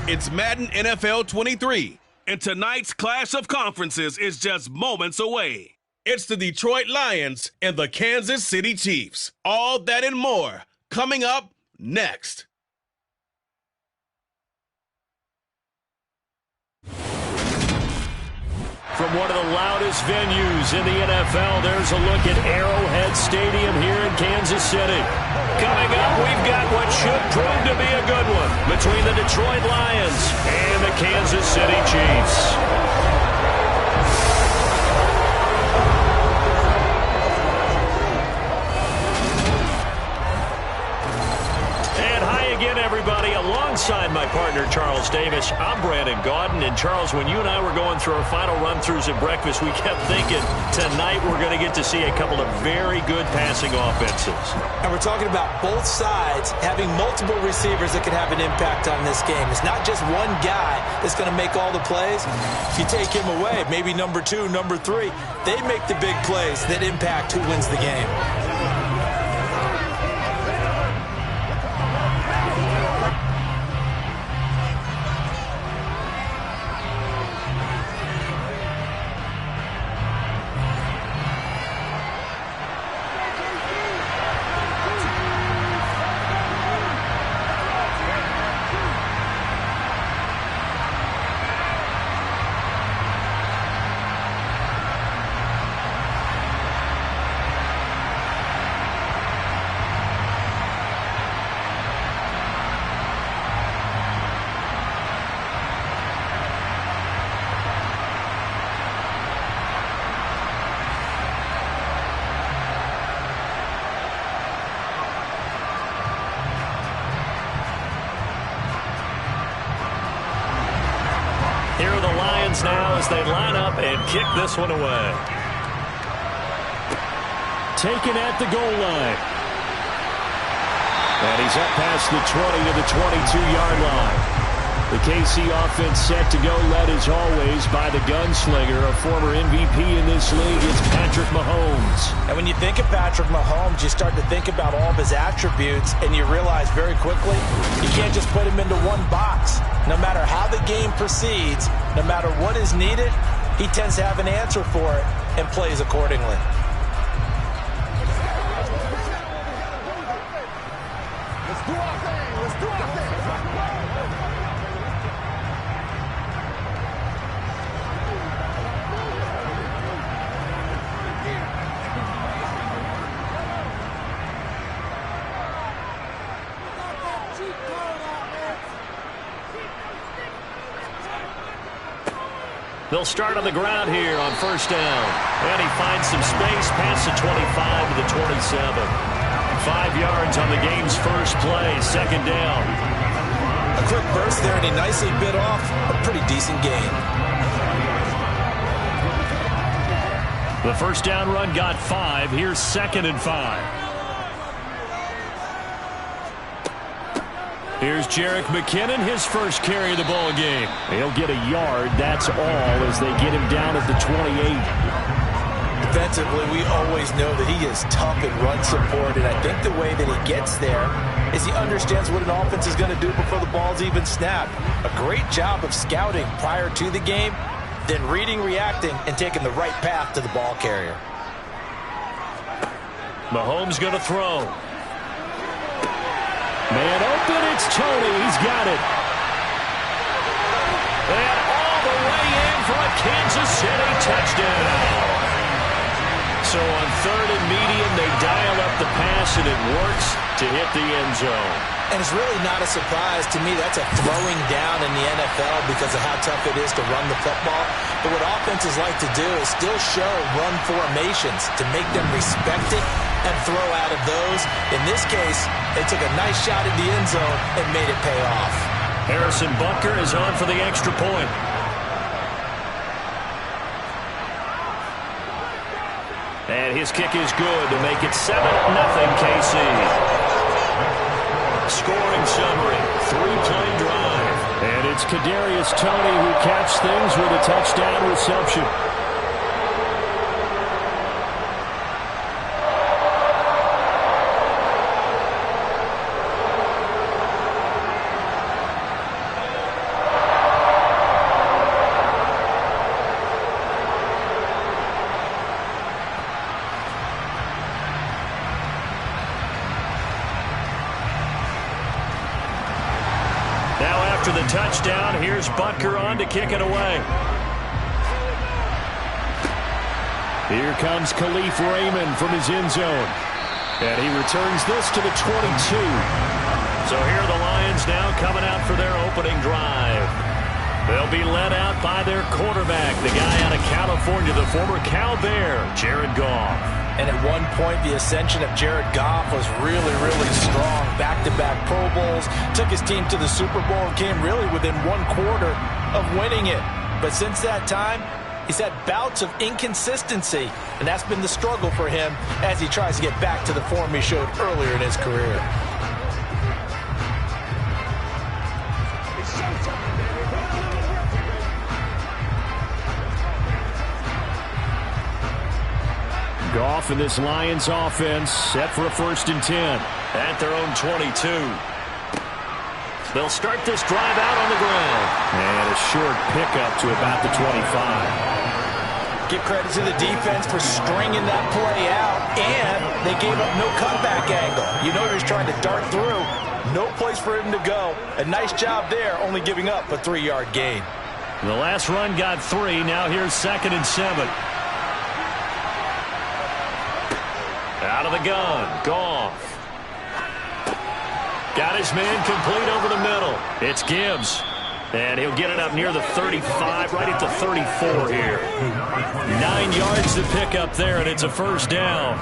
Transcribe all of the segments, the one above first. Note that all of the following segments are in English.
It's Madden NFL 23, and tonight's clash of conferences is just moments away. It's the Detroit Lions and the Kansas City Chiefs. All that and more coming up next. From one of the loudest venues in the NFL, there's a look at Arrowhead Stadium here in Kansas City. Coming up, we've got what should prove to be a good one between the Detroit Lions and the Kansas City Chiefs. Everybody, alongside my partner Charles Davis, I'm Brandon Gaudin. And Charles, when you and I were going through our final run-throughs at breakfast, we kept thinking tonight we're going to get to see a couple of very good passing offenses. And we're talking about both sides having multiple receivers that can have an impact on this game. It's not just one guy that's going to make all the plays. If you take him away, maybe number 2, number 3, they make the big plays that impact who wins the game. Here are the Lions now as they line up and kick this one away. Taken at the goal line. And he's up past the 20 to the 22-yard line. The KC offense set to go, led as always by the gunslinger, a former MVP in this league. It's Patrick Mahomes. And when you think of Patrick Mahomes, you start to think about all of his attributes, and you realize very quickly you can't just put him into one box. No matter how the game proceeds, no matter what is needed, he tends to have an answer for it and plays accordingly. Let's do our thing. Let's do our thing. They'll start on the ground here on first down. And he finds some space past the 25 to the 27. 5 yards on the game's first play, second down. A quick burst there, and he nicely bit off a pretty decent gain. The first down run got 5. Here's 2nd and 5. Here's Jerick McKinnon, his first carry of the ball game. He'll get a yard, that's all, as they get him down at the 28. Defensively, we always know that he is tough in run support, and I think the way that he gets there is he understands what an offense is going to do before the ball's even snapped. A great job of scouting prior to the game, then reading, reacting, and taking the right path to the ball carrier. Mahomes going to throw. Man open, it's Tony. He's got it. And all the way in for a Kansas City touchdown. So on 3rd and medium, they dial up the pass, and it works to hit the end zone. And it's really not a surprise to me. That's a throwing down in the NFL because of how tough it is to run the football. But what offenses like to do is still show run formations to make them respect it and throw out of those. In this case, they took a nice shot at the end zone and made it pay off. Harrison Butker is on for the extra point. And his kick is good to make it 7-0 KC. Scoring summary, 3-play drive. And it's Kadarius Toney who catches things with a touchdown reception. after the touchdown. Here's Butker on to kick it away. Here comes Khalif Raymond from his end zone. And he returns this to the 22. So here are the Lions now coming out for their opening drive. They'll be led out by their quarterback, the guy out of California, the former Cal Bear, Jared Goff. And at one point, the ascension of Jared Goff was really, really strong. Back-to-back Pro Bowls, took his team to the Super Bowl and came really within one quarter of winning it. But since that time, he's had bouts of inconsistency, and that's been the struggle for him as he tries to get back to the form he showed earlier in his career. Goff in this Lions offense set for a 1st and 10 at their own 22. They'll start this drive out on the ground. And a short pickup to about the 25. Give credit to the defense for stringing that play out, and they gave up no cutback angle. You know he was trying to dart through. No place for him to go. A nice job there, only giving up a 3-yard gain. The last run got 3. Now here's 2nd and 7. Out of the gun, Goff. Got his man complete over the middle. It's Gibbs. And he'll get it up near the 35, right at the 34 here. 9 yards to pick up there, and it's a 1st down.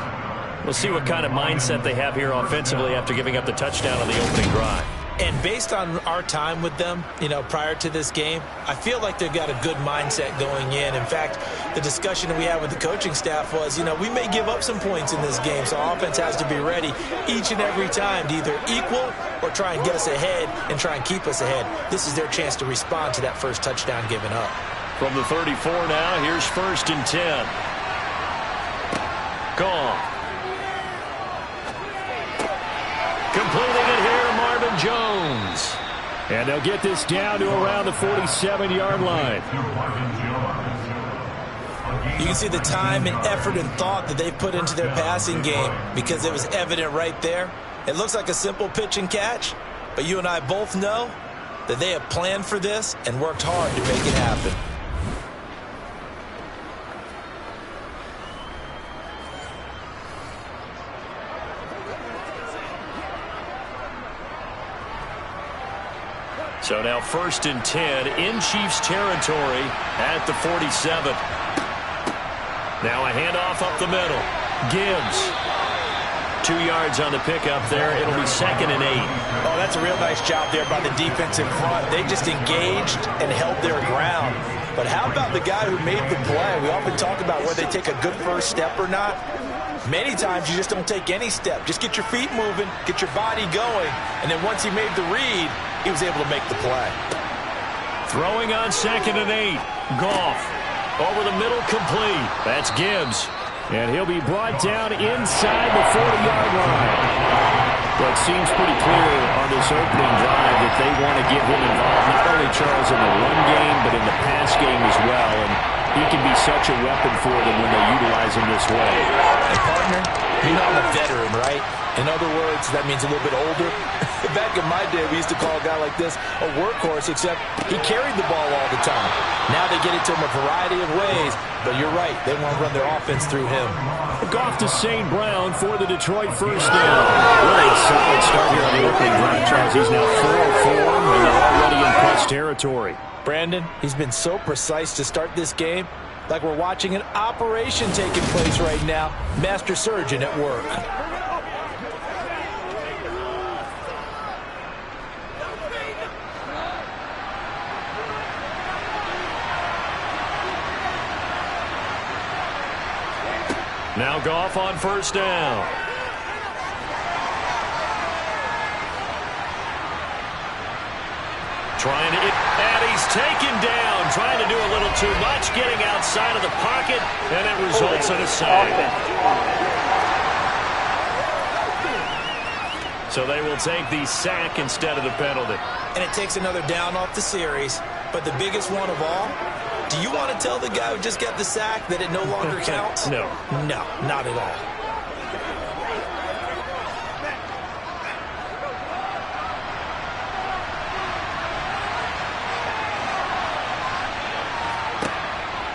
We'll see what kind of mindset they have here offensively after giving up the touchdown on the opening drive. And based on our time with them, prior to this game, I feel like they've got a good mindset going in. In fact, the discussion that we had with the coaching staff was, we may give up some points in this game, so our offense has to be ready each and every time to either equal or try and get us ahead and try and keep us ahead. This is their chance to respond to that first touchdown given up. From the 34 now, here's 1st and 10. Goff. Completing it here to Marvin Jones. And they'll get this down to around the 47-yard line. You can see the time and effort and thought that they've put into their passing game because it was evident right there. It looks like a simple pitch and catch, but you and I both know that they have planned for this and worked hard to make it happen. So now 1st and 10 in Chiefs territory at the 47. Now a handoff up the middle. Gibbs. 2 yards on the pickup there. It'll be 2nd and 8. Oh, that's a real nice job there by the defense in front. They just engaged and held their ground. But how about the guy who made the play? We often talk about whether they take a good first step or not. Many times you just don't take any step. Just get your feet moving, get your body going, and then once he made the read, he was able to make the play. Throwing on 2nd and 8. Goff. Over the middle, complete. That's Gibbs. And he'll be brought down inside the 40-yard line. Well, it seems pretty clear on this opening drive that they want to get him involved, not only, Charles, in the run game, but in the pass game as well. And he can be such a weapon for them when they utilize him this way. And, partner, you're not a veteran, right? In other words, that means a little bit older. Back in my day, we used to call a guy like this a workhorse, except he carried the ball all the time. Now they get it to him a variety of ways, but you're right, they want to run their offense through him. Goff to St. Brown for the Detroit 1st down. Really a solid start here on the opening drive, Charles. He's now 4-4, and they're already in plus territory. Brandon, he's been so precise to start this game, like we're watching an operation taking place right now. Master surgeon at work. Now Goff on 1st down. Trying to get, and he's taken down. Trying to do a little too much, getting outside of the pocket, and it results in a sack. So they will take the sack instead of the penalty. And it takes another down off the series. But the biggest one of all, do you want to tell the guy who just got the sack that it no longer counts? No. No, not at all.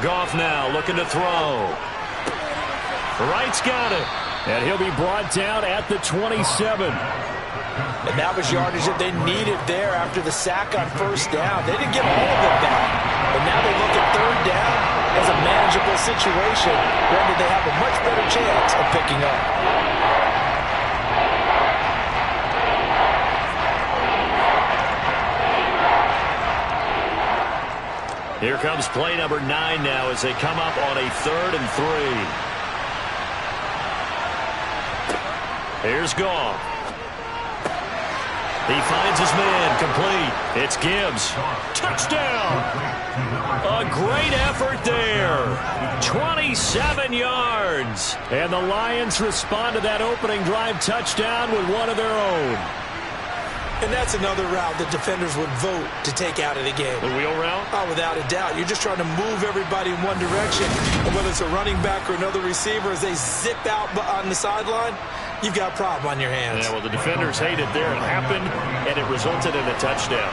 Goff now looking to throw. Wright's got it. And he'll be brought down at the 27. And that was yardage that they needed there after the sack on first down. They didn't get all of it back. But now they look at third down as a manageable situation. Granted, they have a much better chance of picking up. Here comes play number 9 now as they come up on a 3rd and 3. Here's Goff. He finds his man complete. It's Gibbs. Touchdown. A great effort there. 27 yards. And the Lions respond to that opening drive touchdown with one of their own. And that's another route that defenders would vote to take out of the game. The wheel route? Oh, without a doubt. You're just trying to move everybody in one direction. And whether it's a running back or another receiver, as they zip out on the sideline, you've got a problem on your hands. Yeah, well, the defenders hate it there. It happened, and it resulted in a touchdown.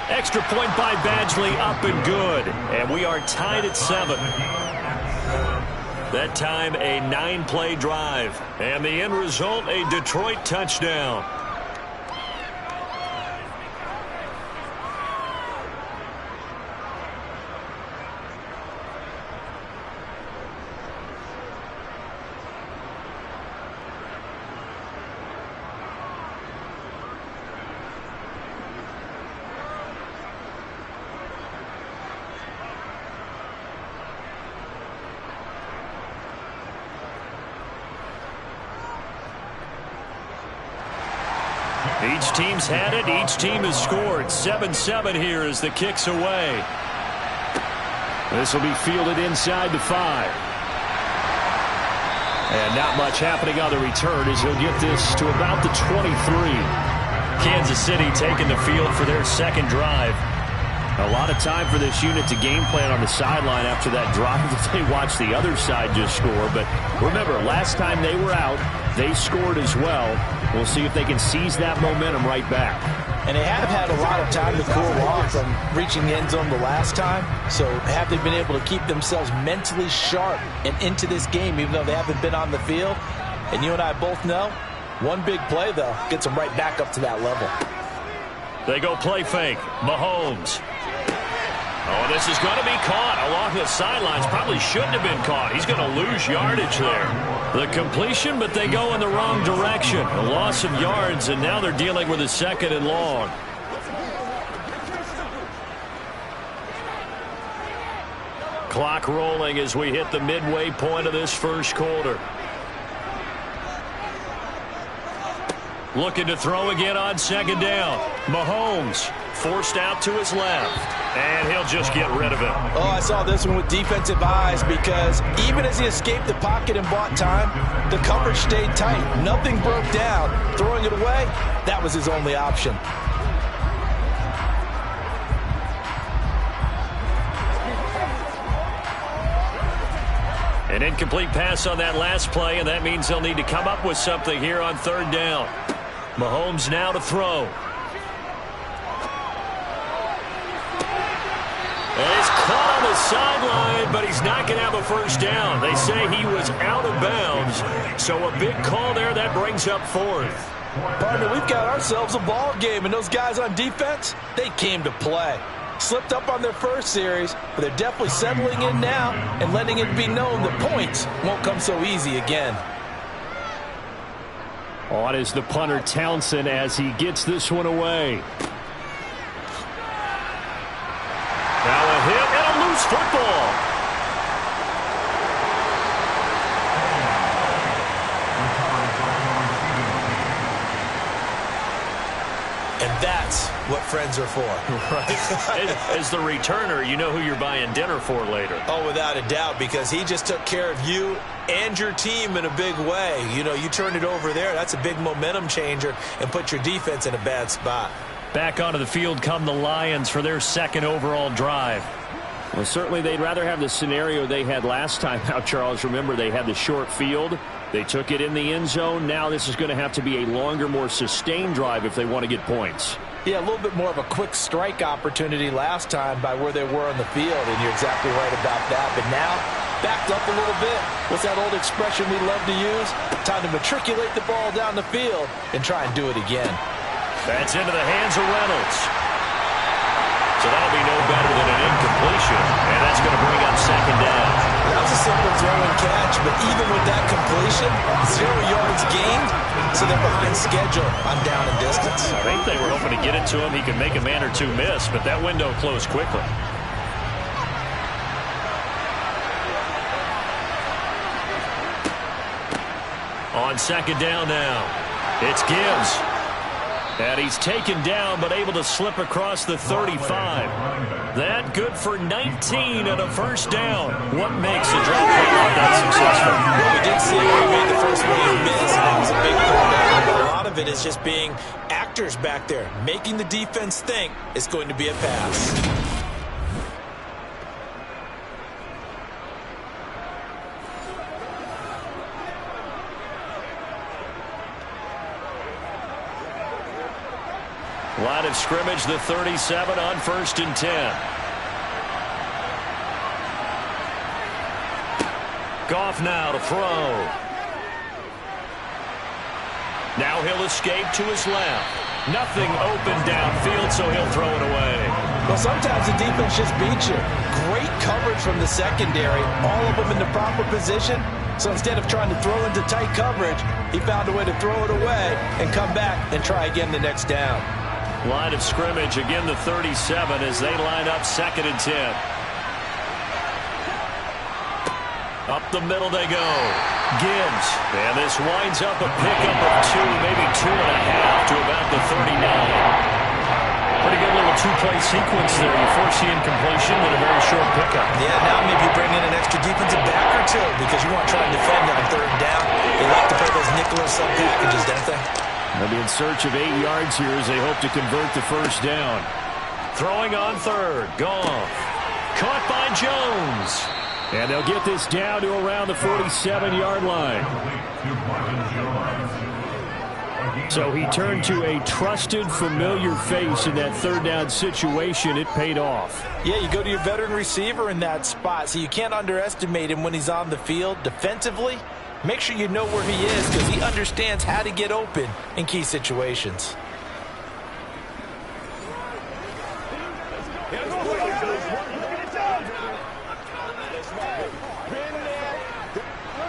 Extra point by Badgley, up and good. And we are tied at 7. That time, a 9-play drive. And the end result, a Detroit touchdown. Each team's had it. Each team has scored. 7-7 here as the kick's away. This will be fielded inside the 5. And not much happening on the return as he'll get this to about the 23. Kansas City taking the field for their second drive. A lot of time for this unit to game plan on the sideline after that drive that they watched the other side just score. But remember, last time they were out, they scored as well. We'll see if they can seize that momentum right back. And they have had a lot of time to cool off from reaching the end zone the last time. So have they been able to keep themselves mentally sharp and into this game, even though they haven't been on the field? And you and I both know, one big play, though, gets them right back up to that level. They go play fake. Mahomes. Oh, this is going to be caught along the sidelines. Probably shouldn't have been caught. He's going to lose yardage there. The completion, but they go in the wrong direction. A loss of yards, and now they're dealing with a 2nd and long. Clock rolling as we hit the midway point of this first quarter. Looking to throw again on 2nd down. Mahomes forced out to his left. And he'll just get rid of it. Oh, I saw this one with defensive eyes because even as he escaped the pocket and bought time, the coverage stayed tight. Nothing broke down. Throwing it away, that was his only option. An incomplete pass on that last play, and that means they'll need to come up with something here on 3rd down. Mahomes now to throw. And he's caught on the sideline, but he's not going to have a first down. They say he was out of bounds. So a big call there. That brings up 4th. Partner, we've got ourselves a ball game, and those guys on defense, they came to play. Slipped up on their first series, but they're definitely settling in now and letting it be known that points won't come so easy again. On is the punter Townsend as he gets this one away. Now a hit and a loose football. And that's what friends are for. Right. As the returner, you know who you're buying dinner for later. Oh, without a doubt, because he just took care of you and your team in a big way. You know, you turn it over there, that's a big momentum changer and put your defense in a bad spot. Back onto the field come the Lions for their 2nd overall drive. Well, certainly they'd rather have the scenario they had last time out, Charles. Remember, they had the short field. They took it in the end zone. Now this is going to have to be a longer, more sustained drive if they want to get points. Yeah, a little bit more of a quick strike opportunity last time by where they were on the field, and you're exactly right about that. But now, backed up a little bit. What's that old expression we love to use? Time to matriculate the ball down the field and try and do it again. That's into the hands of Reynolds. So that'll be no better than an incompletion, and that's going to bring up second down. That was a simple throw and catch, but even with that completion, 0 yards gained, so they're behind schedule on down and distance. I think they were hoping to get it to him. He could make a man or two miss, but that window closed quickly. On second down now, it's Gibbs. And he's taken down, but able to slip across the 35. That good for 19 and a first down. What makes a drop play like that successful? Well, we did see where he made the first wave miss, and that was a big pullback. But a lot of it is just being actors back there, making the defense think it's going to be a pass. Line of scrimmage, the 37 on 1st and 10. Goff now to throw. Now he'll escape to his left. Nothing open downfield, so he'll throw it away. Well, sometimes the defense just beats you. Great coverage from the secondary, all of them in the proper position. So instead of trying to throw into tight coverage, he found a way to throw it away and come back and try again the next down. Line of scrimmage, again the 37 as they line up 2nd and 10. Up the middle they go. Gibbs. And this winds up a pickup of 2, maybe 2.5 to about the 39. Pretty good little two-play sequence there. You force the incompletion with a very short pickup. Yeah, now maybe bring in an extra defensive back or two because you want to try and defend on 3rd down. They like to play those nickel sub packages, don't they? They'll be in search of 8 yards here as they hope to convert the first down. Throwing on 3rd. Goff. Caught by Jones. And they'll get this down to around the 47-yard line. So he turned to a trusted, familiar face in that 3rd down situation. It paid off. Yeah, you go to your veteran receiver in that spot, so you can't underestimate him when he's on the field defensively. Make sure you know where he is because he understands how to get open in key situations.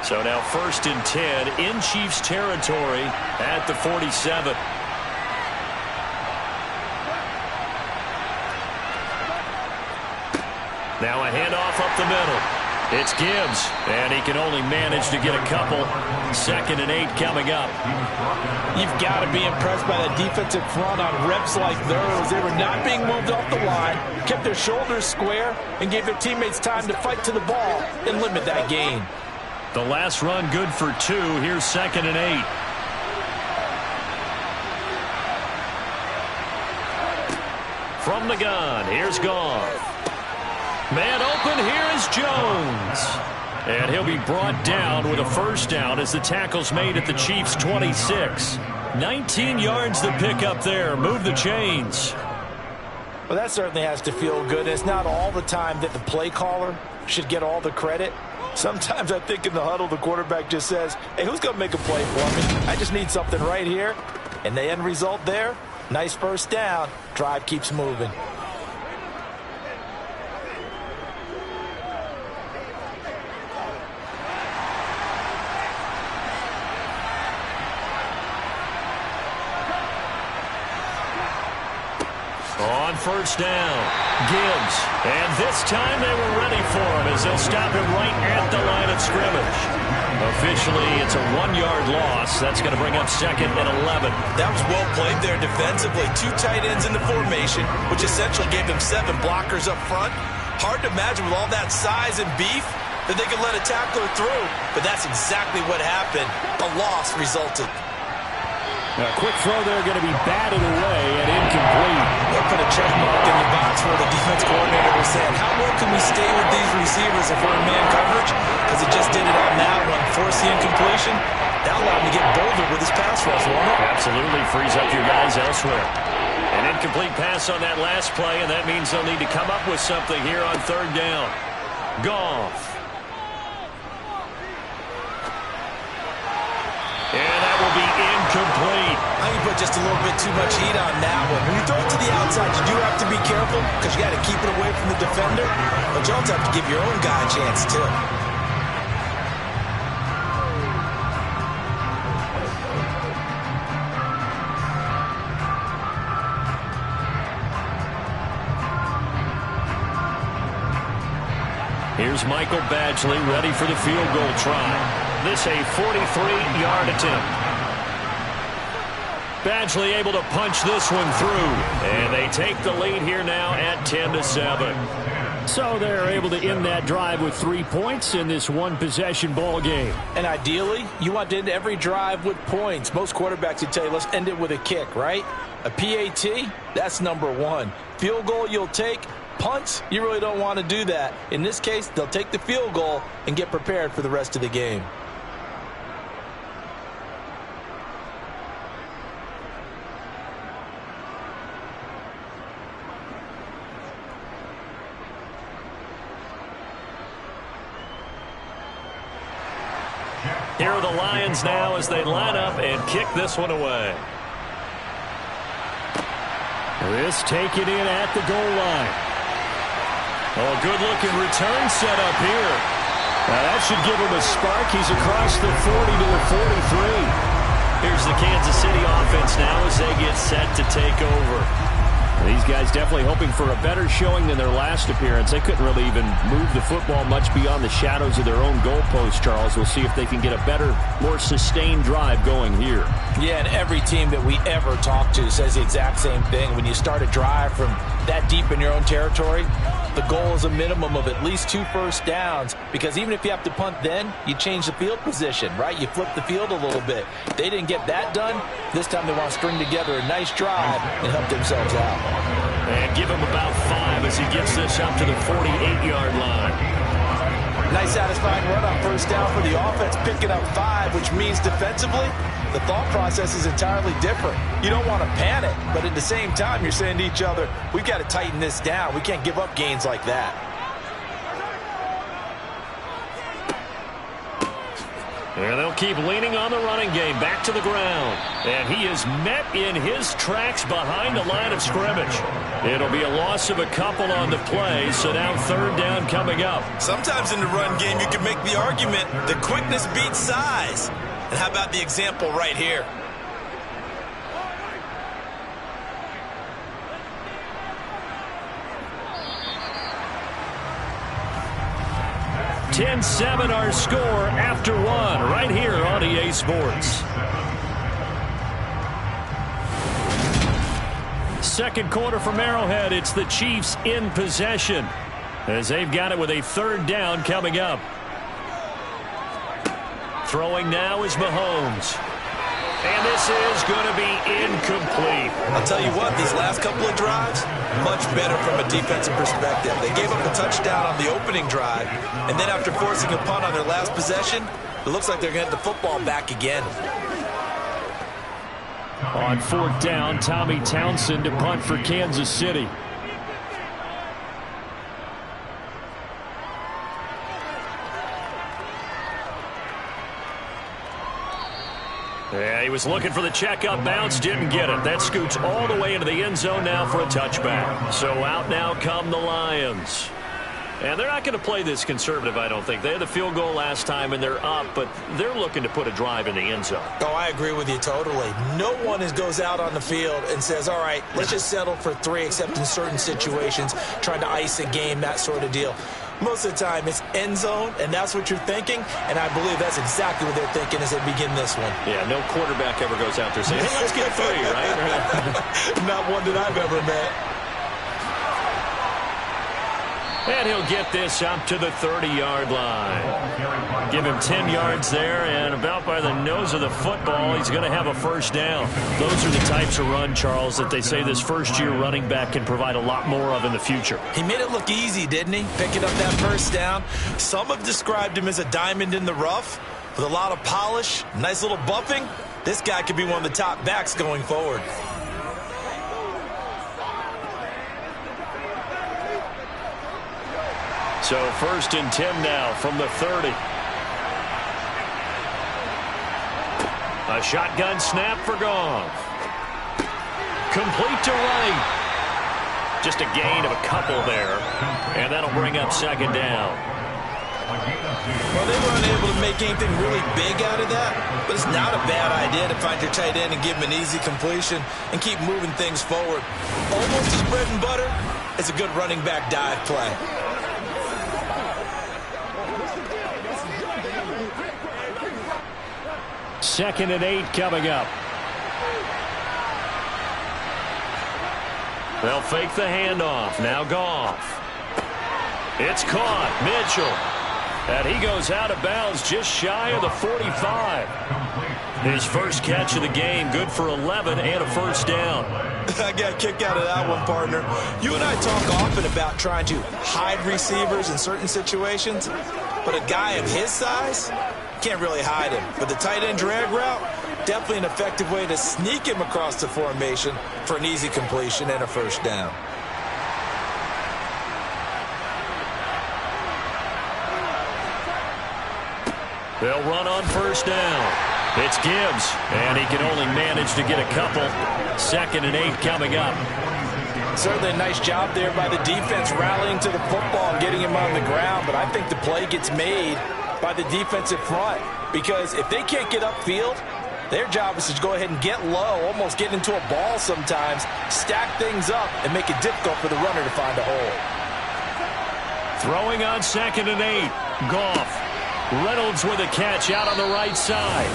So now 1st and 10 in Chiefs territory at the 47. Now a handoff up the middle. It's Gibbs, and he can only manage to get a couple. 2nd and 8 coming up. You've got to be impressed by the defensive front on reps like those. They were not being moved off the line, kept their shoulders square, and gave their teammates time to fight to the ball and limit that gain. The last run good for 2. Here's 2nd and 8. From the gun, here's Goff. Man open, here is Jones. And he'll be brought down with a first down as the tackle's made at the Chiefs' 26. 19 yards to pick up there. Move the chains. Well, that certainly has to feel good. It's not all the time that the play caller should get all the credit. Sometimes I think in the huddle, the quarterback just says, hey, who's going to make a play for me? I just need something right here. And the end result there, nice first down. Drive keeps moving. On first down, Gibbs. And this time they were ready for him as they'll stop him right at the line of scrimmage. Officially, it's a 1-yard loss. That's going to bring up 2nd and 11. That was well played there defensively. 2 tight ends in the formation, which essentially gave them 7 blockers up front. Hard to imagine with all that size and beef that they could let a tackler through. But that's exactly what happened. A loss resulted. A quick throw there going to be batted away and incomplete. They'll put a check mark in the box where the defense coordinator was saying, how well can we stay with these receivers if we're in man coverage? Because it just did it on that one. Force the incompletion. That allowed him to get bolder with his pass rush, won't it? Absolutely. Frees up your guys elsewhere. An incomplete pass on that last play, and that means they'll need to come up with something here on third down. Goff. And that will be incomplete. I think you put just a little bit too much heat on that one. When you throw it to the outside, you do have to be careful because you got to keep it away from the defender. But you also have to give your own guy a chance, too. Here's Michael Badgley ready for the field goal try. This a 43-yard attempt. Badgley able to punch this one through. And they take the lead here now at 10-7. So they're able to end that drive with 3 points in this one-possession ball game. And ideally, you want to end every drive with points. Most quarterbacks would tell you, let's end it with a kick, right? A PAT, that's number one. Field goal you'll take. Punts, you really don't want to do that. In this case, they'll take the field goal and get prepared for the rest of the game. Here are the Lions now as they line up and kick this one away. This taken in at the goal line. Oh, good-looking return set up here. Now, that should give him a spark. He's across the 40 to the 43. Here's the Kansas City offense now as they get set to take over. These guys definitely hoping for a better showing than their last appearance. They couldn't really even move the football much beyond the shadows of their own goalpost, Charles. We'll see if they can get a better, more sustained drive going here. Yeah, and every team that we ever talk to says the exact same thing. When you start a drive from that deep in your own territory, the goal is a minimum of at least 2 first downs, because even if you have to punt then, you change the field position, right? You flip the field a little bit. They didn't get that done. This time they want to string together a nice drive and help themselves out. And give him about 5 as he gets this up to the 48-yard line. Nice satisfying run on first down for the offense, picking up 5, which means defensively, the thought process is entirely different. You don't want to panic, but at the same time, you're saying to each other, we've got to tighten this down. We can't give up gains like that. And they'll keep leaning on the running game back to the ground. And he is met in his tracks behind the line of scrimmage. It'll be a loss of a couple on the play, so now third down coming up. Sometimes in the run game, you can make the argument that quickness beats size. And how about the example right here? (10-7) our score after 1 right here on EA Sports. Second quarter from Arrowhead. It's the Chiefs in possession as they've got it with a third down coming up. Throwing now is Mahomes. And this is going to be incomplete. I'll tell you what, these last couple of drives, much better from a defensive perspective. They gave up a touchdown on the opening drive, and then after forcing a punt on their last possession, it looks like they're going to get the football back again. On fourth down, Tommy Townsend to punt for Kansas City. Yeah, he was looking for the checkup bounce, didn't get it. That scoots all the way into the end zone now for a touchback. So out now come the Lions. And they're not going to play this conservative, I don't think. They had the field goal last time, and they're up, but they're looking to put a drive in the end zone. Oh, I agree with you totally. No one goes out on the field and says, all right, let's just settle for 3, except in certain situations, trying to ice a game, that sort of deal. Most of the time, it's end zone, and that's what you're thinking, and I believe that's exactly what they're thinking as they begin this one. Yeah, no quarterback ever goes out there saying, hey, let's get 3, right? Not one that I've ever met. And he'll get this up to the 30-yard line. Give him 10 yards there, and about by the nose of the football, he's going to have a first down. Those are the types of run, Charles, that they say this first-year running back can provide a lot more of in the future. He made it look easy, didn't he? Picking up that first down. Some have described him as a diamond in the rough with a lot of polish, nice little bumping. This guy could be one of the top backs going forward. So 1st and 10 now from the 30. A shotgun snap for Goff. Complete to right. Just a gain of a couple there. And that'll bring up 2nd down. Well, they weren't able to make anything really big out of that, but it's not a bad idea to find your tight end and give him an easy completion and keep moving things forward. Almost his bread and butter. It's a good running back dive play. Second and 8 coming up. They'll fake the handoff. Now Goff. It's caught. Mitchell. And he goes out of bounds just shy of the 45. His first catch of the game, good for 11 and a 1st down. I got a kick out of that one, partner. You and I talk often about trying to hide receivers in certain situations, but a guy of his size can't really hide him. But the tight end drag route, definitely an effective way to sneak him across the formation for an easy completion and a 1st down. They'll run on 1st down. It's Gibbs, and he can only manage to get a couple. 2nd and 8 coming up. Certainly a nice job there by the defense rallying to the football and getting him on the ground, but I think the play gets made by the defensive front because if they can't get upfield, their job is to go ahead and get low, almost get into a ball sometimes, stack things up, and make it difficult for the runner to find a hole. Throwing on 2nd and 8. Goff. Reynolds with a catch out on the right side.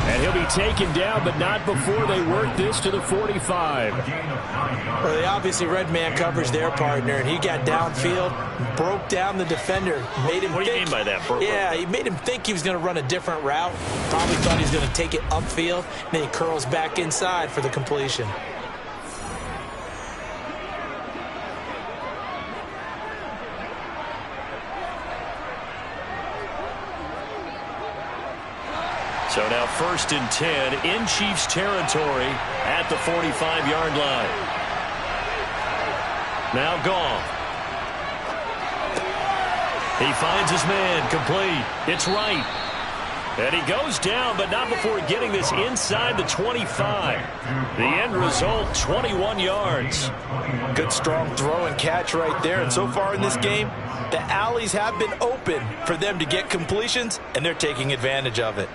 And he'll be taken down, but not before they work this to the 45. Well, they obviously read man coverage their partner, and he got downfield, broke down the defender, made him What do you mean by that? Yeah, he made him think he was going to run a different route. Probably thought he was going to take it upfield, and then he curls back inside for the completion. So now 1st and 10 in Chiefs territory at the 45-yard line. Now Goff. He finds his man complete. It's right. And he goes down, but not before getting this inside the 25. The end result, 21 yards. Good strong throw and catch right there. And so far in this game, the alleys have been open for them to get completions, and they're taking advantage of it.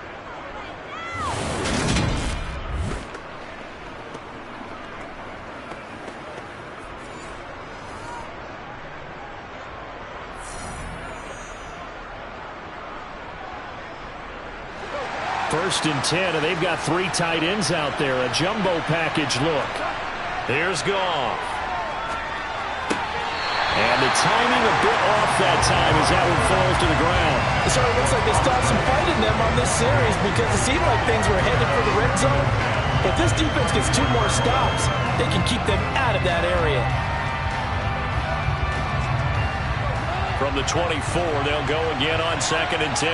First and 10, and they've got 3 tight ends out there. A jumbo package look. Here's Goff. And the timing a bit off that time as that one falls to the ground. So it looks like they stopped some fight in them on this series because it seemed like things were headed for the red zone. But this defense gets 2 more stops. They can keep them out of that area. From the 24, they'll go again on 2nd and 10.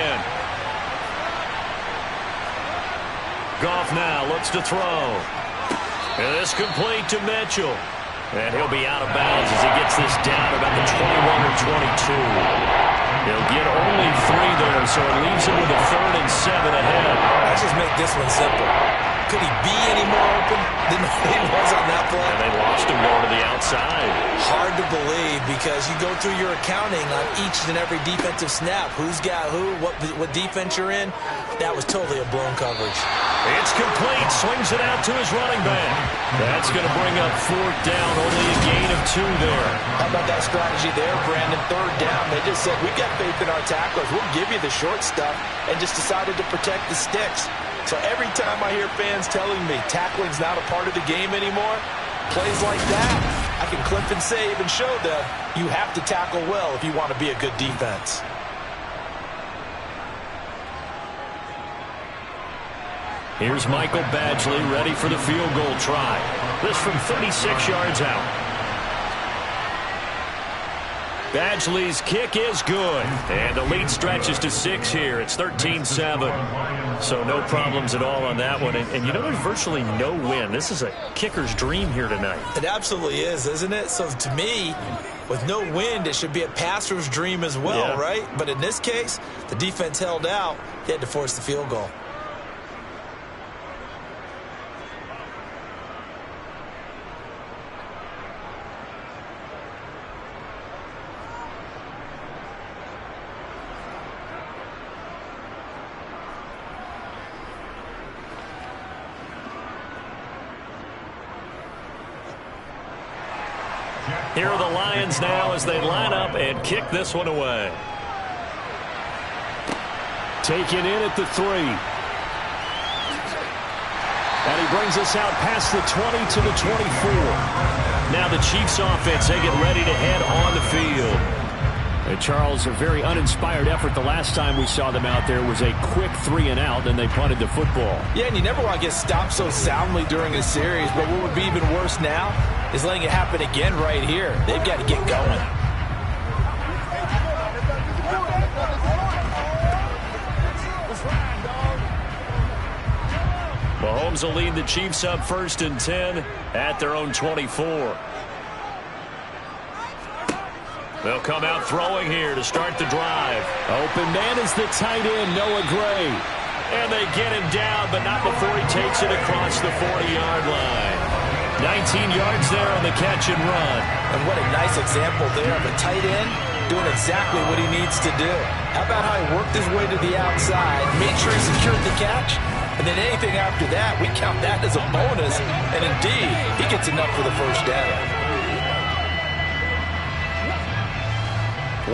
Goff now looks to throw. And this complete to Mitchell. And he'll be out of bounds as he gets this down about the 21 or 22. He'll get only 3 there, so it leaves him with a 3rd and 7 ahead. Let's just make this one simple. Could he be any more open than he was on that play? And they lost him going to the outside. Hard to believe because you go through your accounting on each and every defensive snap. Who's got who, what defense you're in. That was totally a blown coverage. It's complete. Swings it out to his running back. That's going to bring up 4th down. Only a gain of 2 there. How about that strategy there, Brandon? 3rd down. They just said, we've got faith in our tacklers. We'll give you the short stuff, and just decided to protect the sticks. So every time I hear fans telling me tackling's not a part of the game anymore, plays like that, I can clip and save and show them you have to tackle well if you want to be a good defense. Here's Michael Badgley ready for the field goal try. This from 36 yards out. Badgley's kick is good. And the lead stretches to 6 here. It's 13-7. So no problems at all on that one. And you know, there's virtually no wind. This is a kicker's dream here tonight. It absolutely is, isn't it? So to me, with no wind, it should be a passer's dream as well, right? But in this case, the defense held out. They had to force the field goal. Here are the Lions now as they line up and kick this one away. Taken in at the 3. And he brings us out past the 20 to the 24. Now the Chiefs offense, they get ready to head on the field. And Charles, a very uninspired effort the last time we saw them out there was a quick 3 and out, and they punted the football. Yeah, and you never want to get stopped so soundly during a series, but what would be even worse now is letting it happen again right here. They've got to get going. Mahomes will lead the Chiefs up 1st and 10 at their own 24. They'll come out throwing here to start the drive. Open man is the tight end, Noah Gray. And they get him down, but not before he takes it across the 40-yard line. 19 yards there on the catch and run. And what a nice example there of a tight end doing exactly what he needs to do. How about how he worked his way to the outside, made sure he secured the catch, and then anything after that, we count that as a bonus. And indeed, he gets enough for the first down.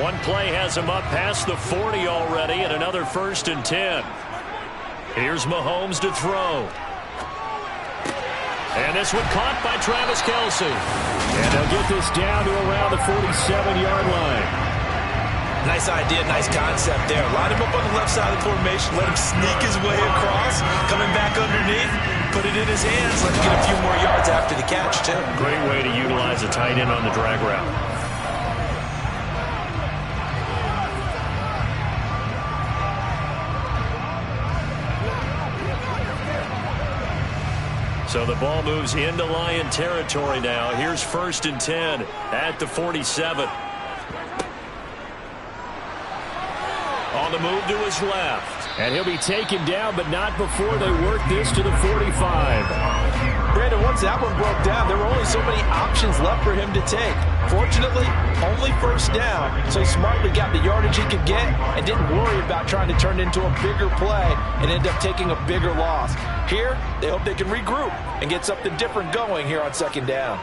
One play has him up past the 40 already, and another 1st and 10. Here's Mahomes to throw. And this one caught by Travis Kelce. And they'll get this down to around the 47-yard line. Nice idea, nice concept there. Line him up on the left side of the formation, let him sneak his way across, coming back underneath, put it in his hands, let him get a few more yards after the catch, too. Great way to utilize a tight end on the drag route. So the ball moves into Lion territory now. Here's 1st and 10 at the 47. On the move to his left. And he'll be taken down, but not before they work this to the 45. Brandon, once that one broke down, there were only so many options left for him to take. Fortunately, only 1st down, so he smartly got the yardage he could get and didn't worry about trying to turn it into a bigger play and end up taking a bigger loss. Here, they hope they can regroup and get something different going here on 2nd down.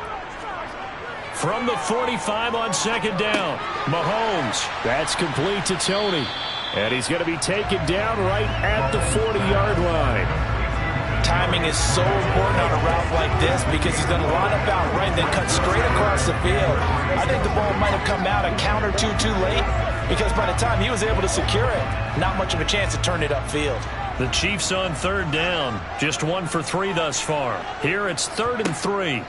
From the 45 on 2nd down, Mahomes. That's complete to Tony. And he's going to be taken down right at the 40-yard line. Timing is so important on a route like this because he's going to line up out right and then cut straight across the field. I think the ball might have come out a count or two too late because by the time he was able to secure it, not much of a chance to turn it upfield. The Chiefs on 3rd down. Just 1 for 3 thus far. Here it's 3rd and 3.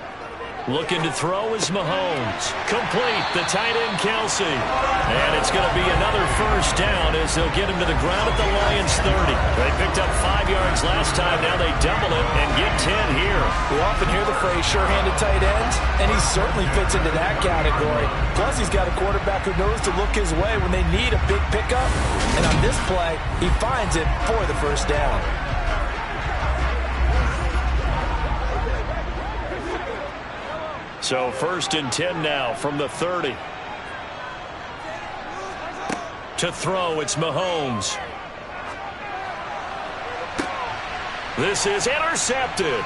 Looking to throw is Mahomes. Complete, the tight end Kelce. And it's going to be another 1st down as they'll get him to the ground at the Lions 30. They picked up 5 yards last time. Now they double it and get 10 here. We often hear the phrase sure-handed tight ends, and he certainly fits into that category. Plus, he's got a quarterback who knows to look his way when they need a big pickup. And on this play, he finds it for the 1st down. So 1st and 10 now from the 30. To throw, it's Mahomes. This is intercepted.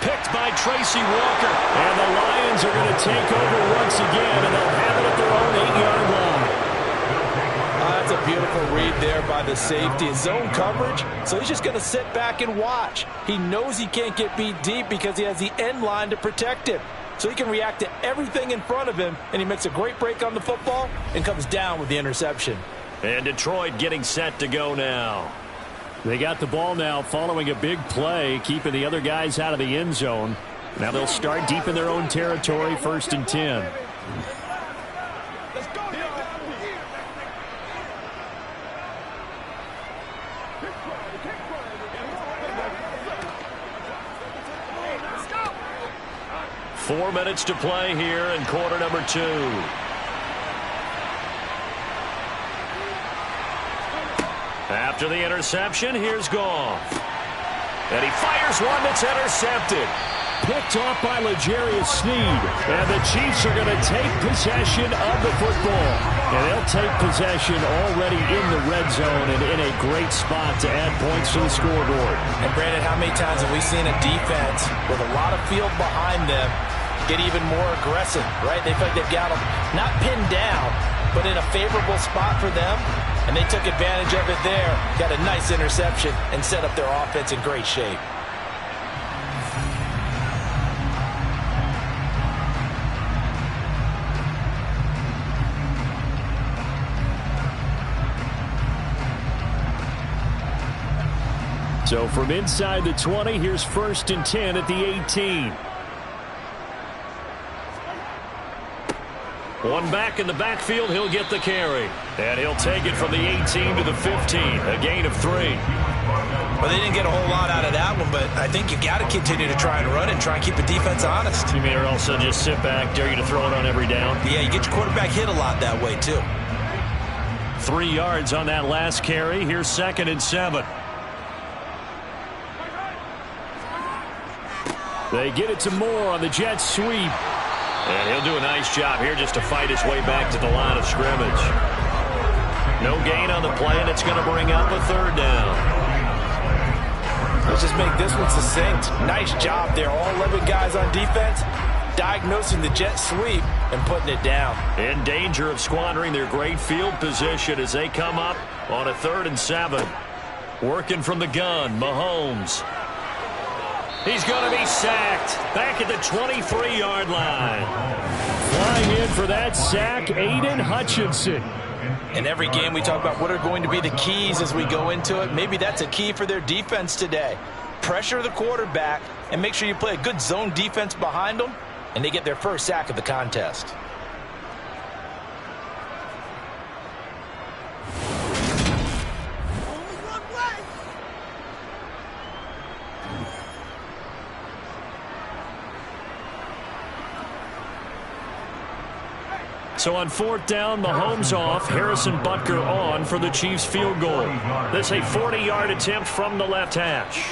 Picked by Tracy Walker. And the Lions are going to take over once again, and they'll have it at their own 8-yard line. That's a beautiful read there by the safety. His zone coverage, so he's just going to sit back and watch. He knows he can't get beat deep because he has the end line to protect him. So he can react to everything in front of him, and he makes a great break on the football and comes down with the interception. And Detroit getting set to go now. They got the ball now following a big play, keeping the other guys out of the end zone. Now they'll start deep in their own territory, 1st and 10. Let's go. 4 minutes to play here in quarter number 2. After the interception, here's Goff. And he fires one that's intercepted. Picked off by L'Jarius Sneed. And the Chiefs are going to take possession of the football. And they'll take possession already in the red zone and in a great spot to add points to the scoreboard. And Brandon, how many times have we seen a defense with a lot of field behind them get even more aggressive, right? They feel like they've got them not pinned down, but in a favorable spot for them. And they took advantage of it there. Got a nice interception and set up their offense in great shape. So from inside the 20, here's 1st and 10 at the 18. One back in the backfield, he'll get the carry. And he'll take it from the 18 to the 15, a gain of 3. Well, they didn't get a whole lot out of that one, but I think you got to continue to try and run and try and keep the defense honest. You mean or also just sit back, dare you to throw it on every down? Yeah, you get your quarterback hit a lot that way, too. 3 yards on that last carry. Here's 2nd and 7. They get it to Moore on the jet sweep. And he'll do a nice job here just to fight his way back to the line of scrimmage. No gain on the play, and it's going to bring up a 3rd down. Let's just make this one succinct. Nice job there. All 11 guys on defense diagnosing the jet sweep and putting it down. In danger of squandering their great field position as they come up on a 3rd and 7. Working from the gun, Mahomes. He's going to be sacked back at the 23-yard line. Flying in for that sack, Aiden Hutchinson. In every game we talk about what are going to be the keys as we go into it. Maybe that's a key for their defense today. Pressure the quarterback and make sure you play a good zone defense behind them, and they get their first sack of the contest. So on 4th down, Mahomes off, Harrison Butker on for the Chiefs field goal. This a 40-yard attempt from the left hash.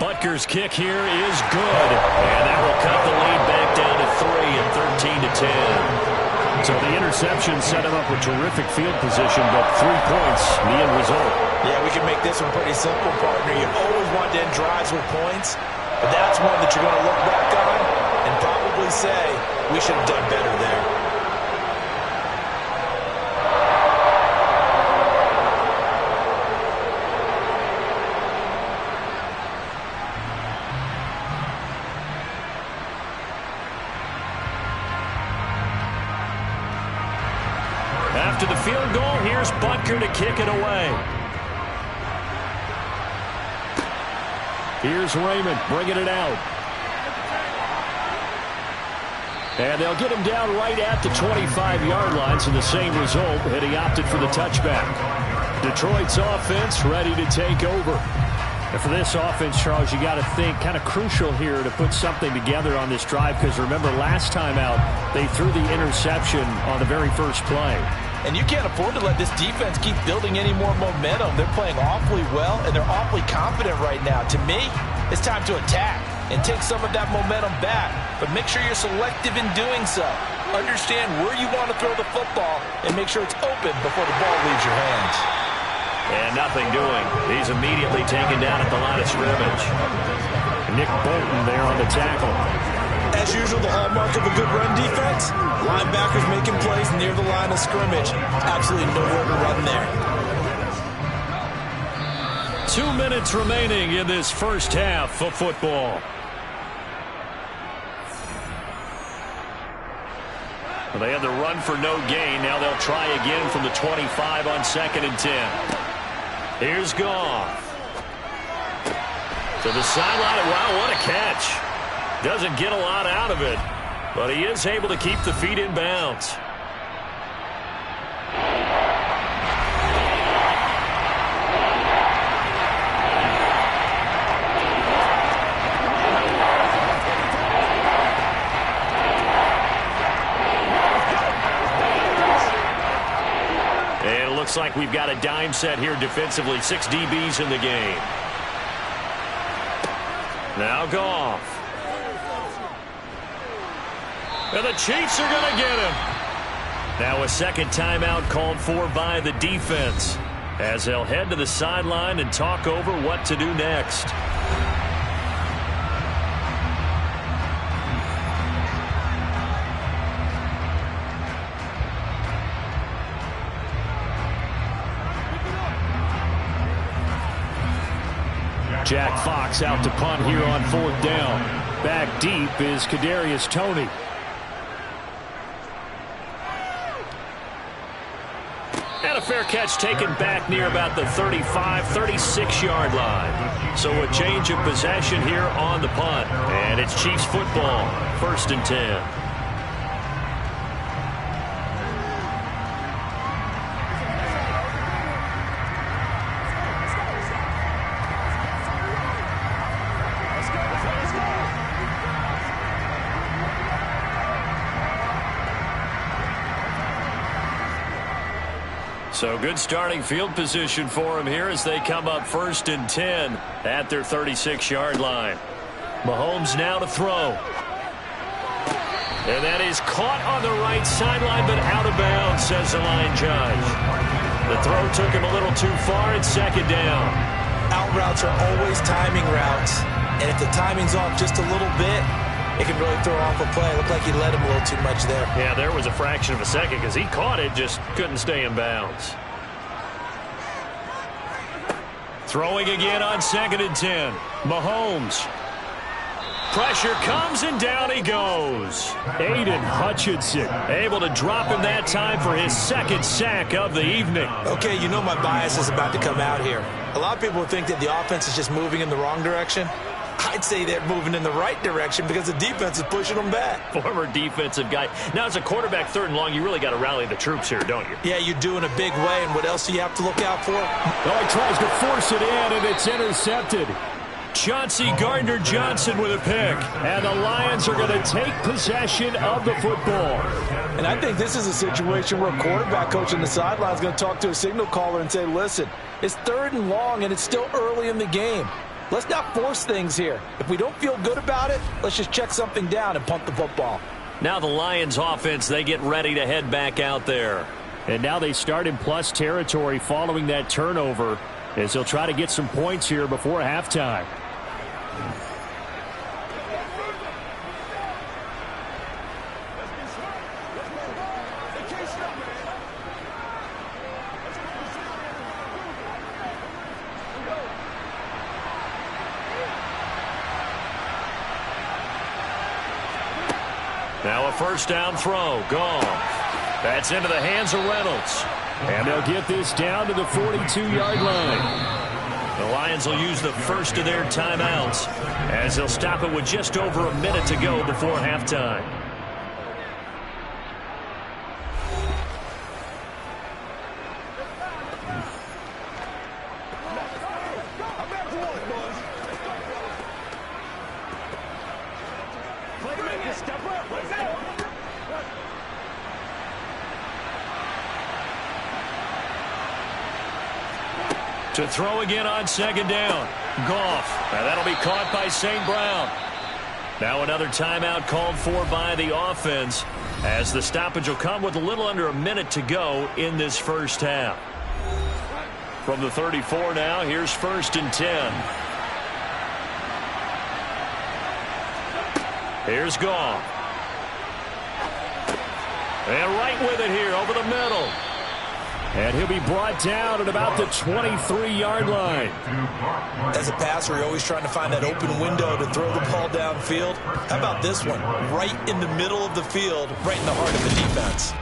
Butker's kick here is good, and that will cut the lead back down to 3 and 13 to 10. So the interception set him up with terrific field position, but 3 points, the end result. Yeah, we can make this one pretty simple, partner. You always want to end drives with points, but that's one that you're going to look back on and probably say, we should have done better there. After the field goal, here's Butker to kick it away. Here's Raymond bringing it out. And they'll get him down right at the 25-yard line, so the same result, and he opted for the touchback. Detroit's offense ready to take over. And for this offense, Charles, you got to think kind of crucial here to put something together on this drive, because remember last time out, they threw the interception on the very first play. And you can't afford to let this defense keep building any more momentum. They're playing awfully well, and they're awfully confident right now. To me, it's time to attack and take some of that momentum back. But make sure you're selective in doing so. Understand where you want to throw the football and make sure it's open before the ball leaves your hands. And nothing doing. He's immediately taken down at the line of scrimmage. Nick Bolton there on the tackle. As usual, the hallmark of a good run defense, linebackers making plays near the line of scrimmage. Absolutely nowhere to run there. 2 minutes remaining in this first half of football. Well, they had the run for no gain. Now they'll try again from the 25 on 2nd and 10. Here's Goff. To the sideline. Wow, what a catch. Doesn't get a lot out of it, but he is able to keep the feet in bounds. looks like we've got a dime set here defensively. 6 DBs in the game. Now Goff. And the Chiefs are going to get him. Now a second timeout called for by the defense, as they'll head to the sideline and talk over what to do next. Jack Fox out to punt here on 4th down. Back deep is Kadarius Toney. And a fair catch taken back near about the 35, 36-yard line. So a change of possession here on the punt. And it's Chiefs football, 1st and 10. So good starting field position for him here as they come up 1st and 10 at their 36-yard line. Mahomes now to throw. And that is caught on the right sideline, but out of bounds, says the line judge. The throw took him a little too far. It's 2nd down. Out routes are always timing routes. And if the timing's off just a little bit, it can really throw off a play. Looked like he led him a little too much there. Yeah, there was a fraction of a second because he caught it, just couldn't stay in bounds. Throwing again on 2nd and 10. Mahomes. Pressure comes and down he goes. Aiden Hutchinson Able to drop him that time for his 2nd sack of the evening. Okay, you know my bias is about to come out here. A lot of people think that the offense is just moving in the wrong direction. I'd say they're moving in the right direction because the defense is pushing them back. Former defensive guy. Now, as a quarterback 3rd and long, you really got to rally the troops here, don't you? Yeah, you do in a big way. And what else do you have to look out for? Oh, he tries to force it in, and it's intercepted. Chauncey Gardner-Johnson with a pick. And the Lions are going to take possession of the football. And I think this is a situation where a quarterback coach on the sideline is going to talk to a signal caller and say, listen, it's 3rd and long, and it's still early in the game. Let's not force things here. If we don't feel good about it, let's just check something down and punt the football. Now the Lions offense, they get ready to head back out there. And now they start in plus territory following that turnover, as they'll try to get some points here before halftime. Now a 1st down throw. Gone. That's into the hands of Reynolds. And they'll get this down to the 42-yard line. The Lions will use the first of their timeouts as they'll stop it with just over a minute to go before halftime. To throw again on 2nd down. Goff. Now that'll be caught by St. Brown. Now another timeout called for by the offense, as the stoppage will come with a little under a minute to go in this 1st half. From the 34 now, here's 1st and 10. Here's Goff. And right with it here over the middle. And he'll be brought down at about the 23-yard line. As a passer, you're always trying to find that open window to throw the ball downfield. How about this one? Right in the middle of the field, right in the heart of the defense.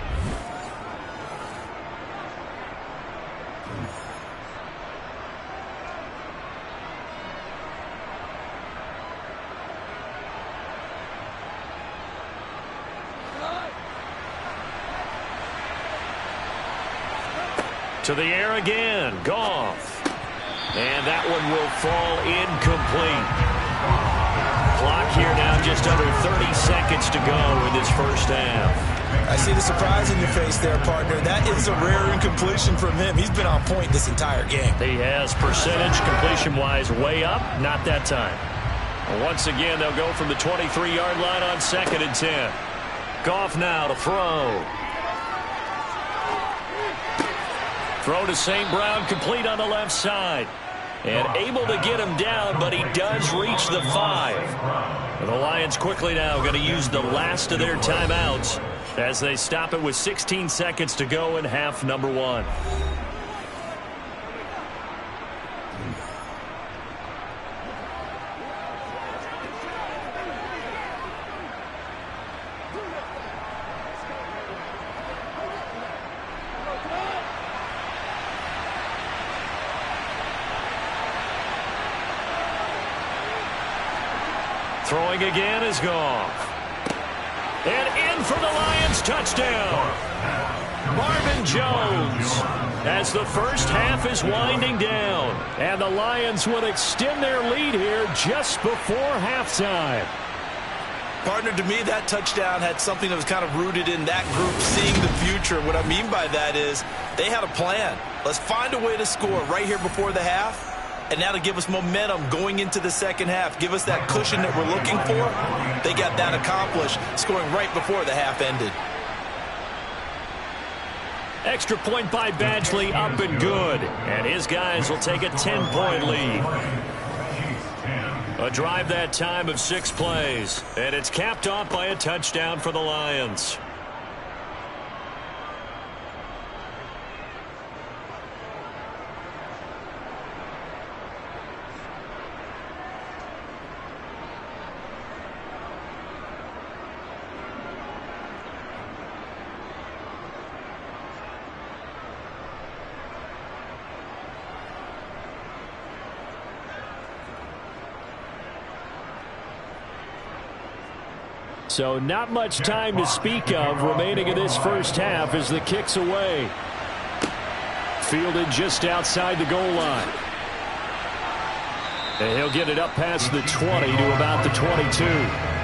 To the air again. Goff. And that one will fall incomplete. Clock here now just under 30 seconds to go in this first half. I see the surprise in your face there, partner. That is a rare incompletion from him. He's been on point this entire game. He has percentage completion-wise way up. Not that time. Once again, they'll go from the 23-yard line on 2nd and 10. Goff now to throw. Throw to St. Brown, complete on the left side. And able to get him down, but he does reach the 5. And the Lions quickly now going to use the last of their timeouts as they stop it with 16 seconds to go in half number 1. Throwing again is Goff. And in for the Lions touchdown. Marvin Jones as the first half is winding down. And the Lions would extend their lead here just before halftime. Partner, to me, that touchdown had something that was kind of rooted in that group seeing the future. What I mean by that is they had a plan. Let's find a way to score right here before the half. And now to give us momentum going into the second half, give us that cushion that we're looking for. They got that accomplished, scoring right before the half ended. Extra point by Badgley, up and good. And his guys will take a 10-point lead. A drive that time of 6 plays. And it's capped off by a touchdown for the Lions. So not much time to speak of remaining in this first half as the kick's away. Fielded just outside the goal line. And he'll get it up past the 20 to about the 22.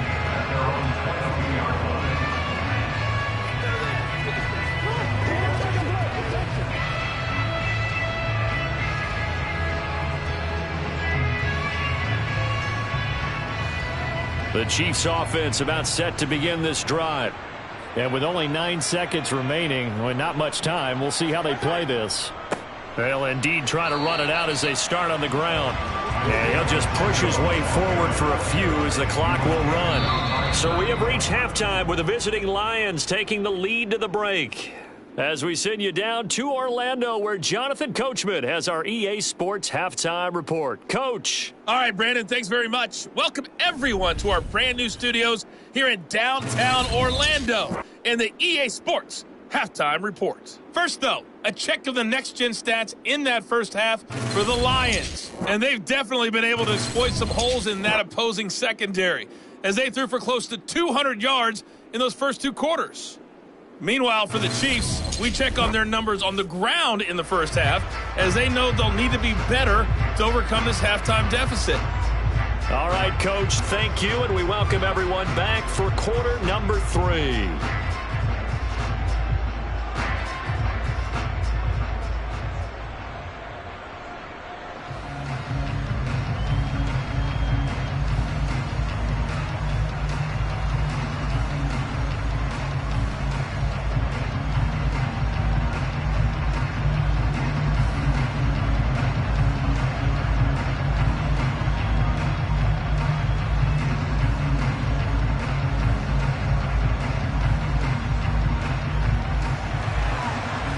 The Chiefs offense about set to begin this drive. And with only 9 seconds remaining, well, not much time, we'll see how they play this. They'll indeed try to run it out as they start on the ground. And he'll just push his way forward for a few as the clock will run. So we have reached halftime with the visiting Lions taking the lead to the break. As we send you down to Orlando, where Jonathan Coachman has our EA Sports Halftime Report. Coach. All right, Brandon, thanks very much. Welcome, everyone, to our brand new studios here in downtown Orlando in the EA Sports Halftime Report. First, though, a check of the next-gen stats in that first half for the Lions. And they've definitely been able to exploit some holes in that opposing secondary as they threw for close to 200 yards in those first 2 quarters. Meanwhile, for the Chiefs, we check on their numbers on the ground in the first half as they know they'll need to be better to overcome this halftime deficit. All right, Coach, thank you, and we welcome everyone back for quarter number 3.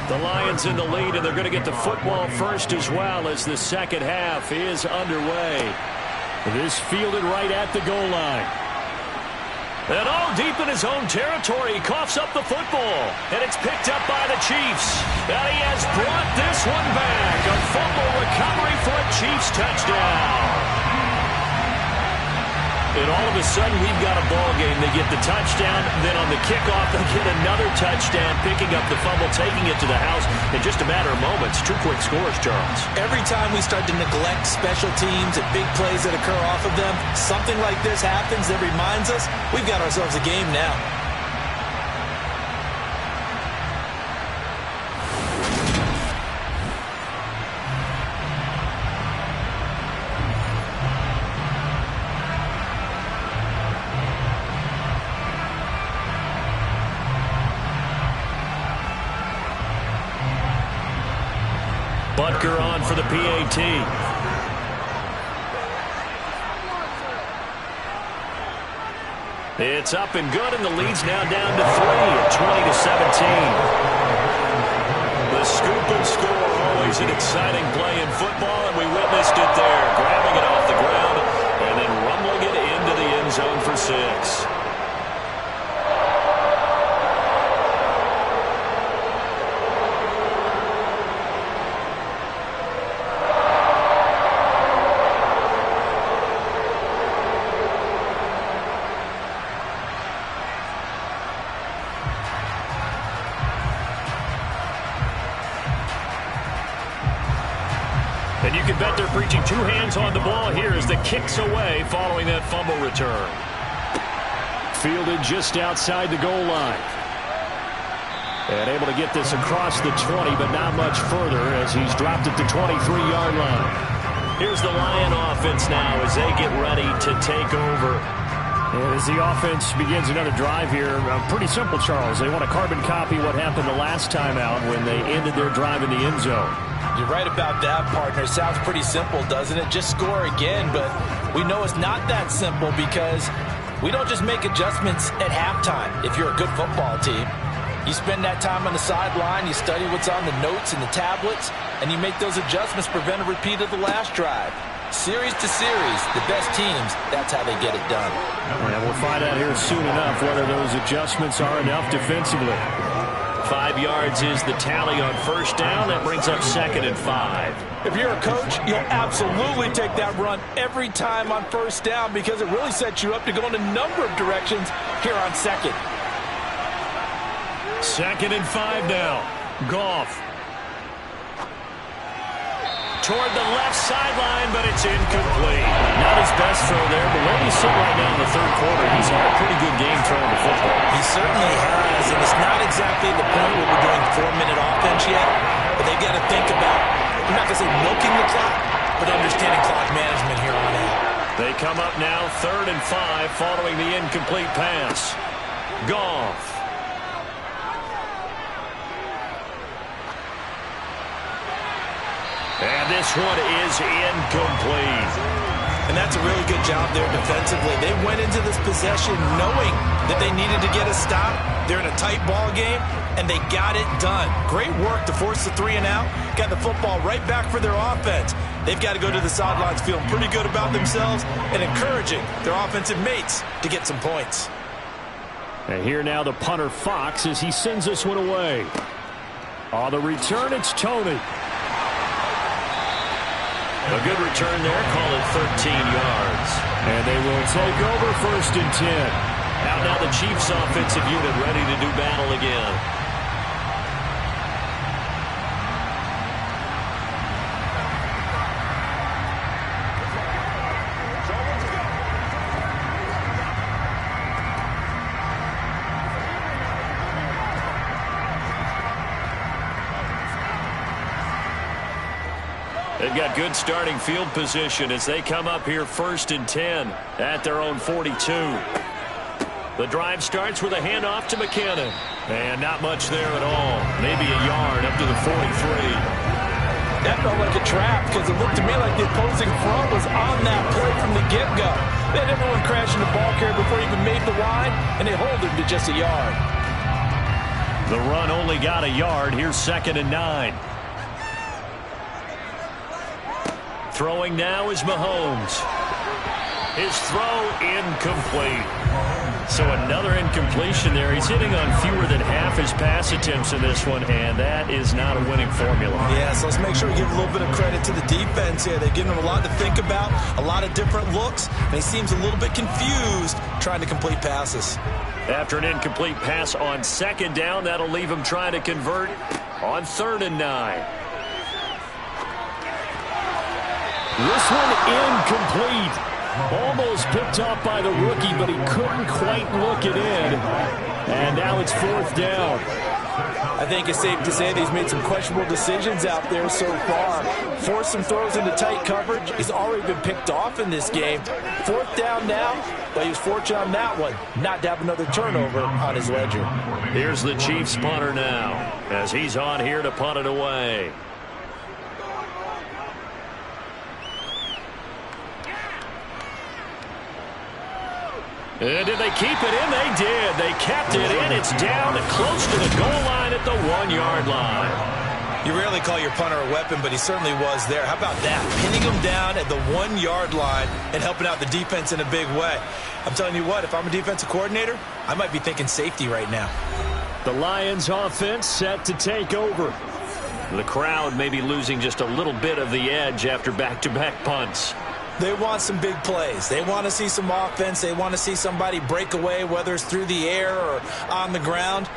The Lions in the lead, and they're going to get the football first as well as the second half is underway. This fielded right at the goal line. And all deep in his own territory, he coughs up the football. And it's picked up by the Chiefs. And he has brought this one back. A fumble recovery for a Chiefs touchdown. And all of a sudden, we've got a ball game. They get the touchdown, then on the kickoff, they get another touchdown, picking up the fumble, taking it to the house in just a matter of moments. 2 quick scores, Charles. Every time we start to neglect special teams and big plays that occur off of them, something like this happens that reminds us we've got ourselves a game now. Butker on for the PAT. It's up and good, and the lead's now down to 3 at 20-17. The scoop and score, always an exciting play in football, and we witnessed it there, grabbing it off the ground and then rumbling it into the end zone for 6. And you can bet they're preaching 2 hands on the ball here as the kick's away following that fumble return. Fielded just outside the goal line. And able to get this across the 20, but not much further as he's dropped at the 23-yard line. Here's the Lion offense now as they get ready to take over. And as the offense begins another drive here, pretty simple, Charles. They want to carbon copy what happened the last time out when they ended their drive in the end zone. You're right about that, partner. Sounds pretty simple, doesn't it? Just score again, but we know it's not that simple because we don't just make adjustments at halftime if you're a good football team. You spend that time on the sideline, you study what's on the notes and the tablets, and you make those adjustments to prevent a repeat of the last drive. Series to series, the best teams, that's how they get it done. And we'll find out here soon enough whether those adjustments are enough defensively. 5 yards is the tally on first down. That brings up 2nd and 5. If you're a coach, you'll absolutely take that run every time on first down because it really sets you up to go in a number of directions here on 2nd. 2nd and 5 now. Goff. Toward the left sideline, but it's incomplete. Not his best throw there, but where he's sitting right now in the third quarter, he's had a pretty good game throwing the football. He certainly has, and it's not exactly the point where we're doing 4-minute offense yet, but they've got to think about, I'm not going to say milking the clock, but understanding clock management here on out. They come up now 3rd and 5 following the incomplete pass. Goff. And this one is incomplete. And that's a really good job there defensively. They went into this possession knowing that they needed to get a stop. They're in a tight ball game, and they got it done. Great work to force the 3 and out. Got the football right back for their offense. They've got to go to the sidelines feeling pretty good about themselves and encouraging their offensive mates to get some points. And here now the punter Fox as he sends this one away. On the return, it's Tony. A good return there, call it 13 yards. And they will take over 1st and 10. Out now the Chiefs offensive unit ready to do battle again. They've got good starting field position as they come up here 1st and 10 at their own 42. The drive starts with a handoff to McKinnon. And not much there at all. Maybe a yard up to the 43. That felt like a trap because it looked to me like the opposing front was on that play from the get-go. They had everyone crashing the ball carrier before he even made the line, and they hold him to just a yard. The run only got a yard. Here's 2nd and 9. Throwing now is Mahomes. His throw incomplete. So another incompletion there. He's hitting on fewer than half his pass attempts in this one, and that is not a winning formula. Yeah, so let's make sure we give a little bit of credit to the defense here. They've given him a lot to think about, a lot of different looks, and he seems a little bit confused trying to complete passes. After an incomplete pass on second down, that'll leave him trying to convert on 3rd and 9. This one incomplete. Almost picked off by the rookie, but he couldn't quite look it in. And now it's 4th down. I think it's safe to say that he's made some questionable decisions out there so far. Forced some throws into tight coverage. He's already been picked off in this game. 4th down now, but he was fortunate on that one not to have another turnover on his ledger. Here's the Chiefs punter now as he's on here to punt it away. And did they keep it in? They did. They kept it in. It's down close to the goal line at the 1-yard line. You rarely call your punter a weapon, but he certainly was there. How about that? Pinning him down at the 1-yard line and helping out the defense in a big way. I'm telling you what, if I'm a defensive coordinator, I might be thinking safety right now. The Lions offense set to take over. The crowd may be losing just a little bit of the edge after back-to-back punts. They want some big plays. They want to see some offense. They want to see somebody break away, whether it's through the air or on the ground.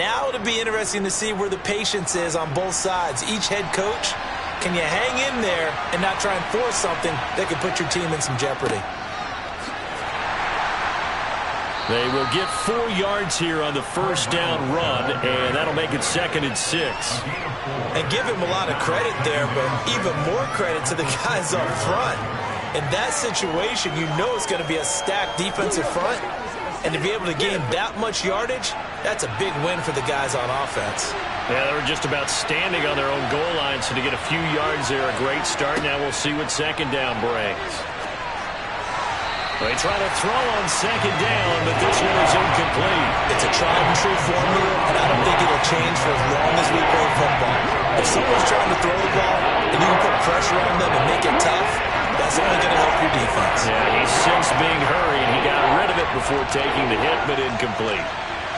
Now it'll be interesting to see where the patience is on both sides. Each head coach, can you hang in there and not try and force something that could put your team in some jeopardy? They will get 4 yards here on the 1st down run, and that'll make it 2nd and 6. And give him a lot of credit there, but even more credit to the guys up front. In that situation, you know it's going to be a stacked defensive front. And to be able to gain that much yardage, that's a big win for the guys on offense. Yeah, they were just about standing on their own goal line, so to get a few yards there, a great start. Now we'll see what 2nd down brings. They try to throw on 2nd down, but this one is incomplete. It's a tried and true formula, and I don't think it'll change for as long as we play football. If someone's trying to throw the ball and you can put pressure on them and make it tough, that's only going to help your defense. Yeah, he sensed being hurried. He got rid of it before taking the hit, but incomplete.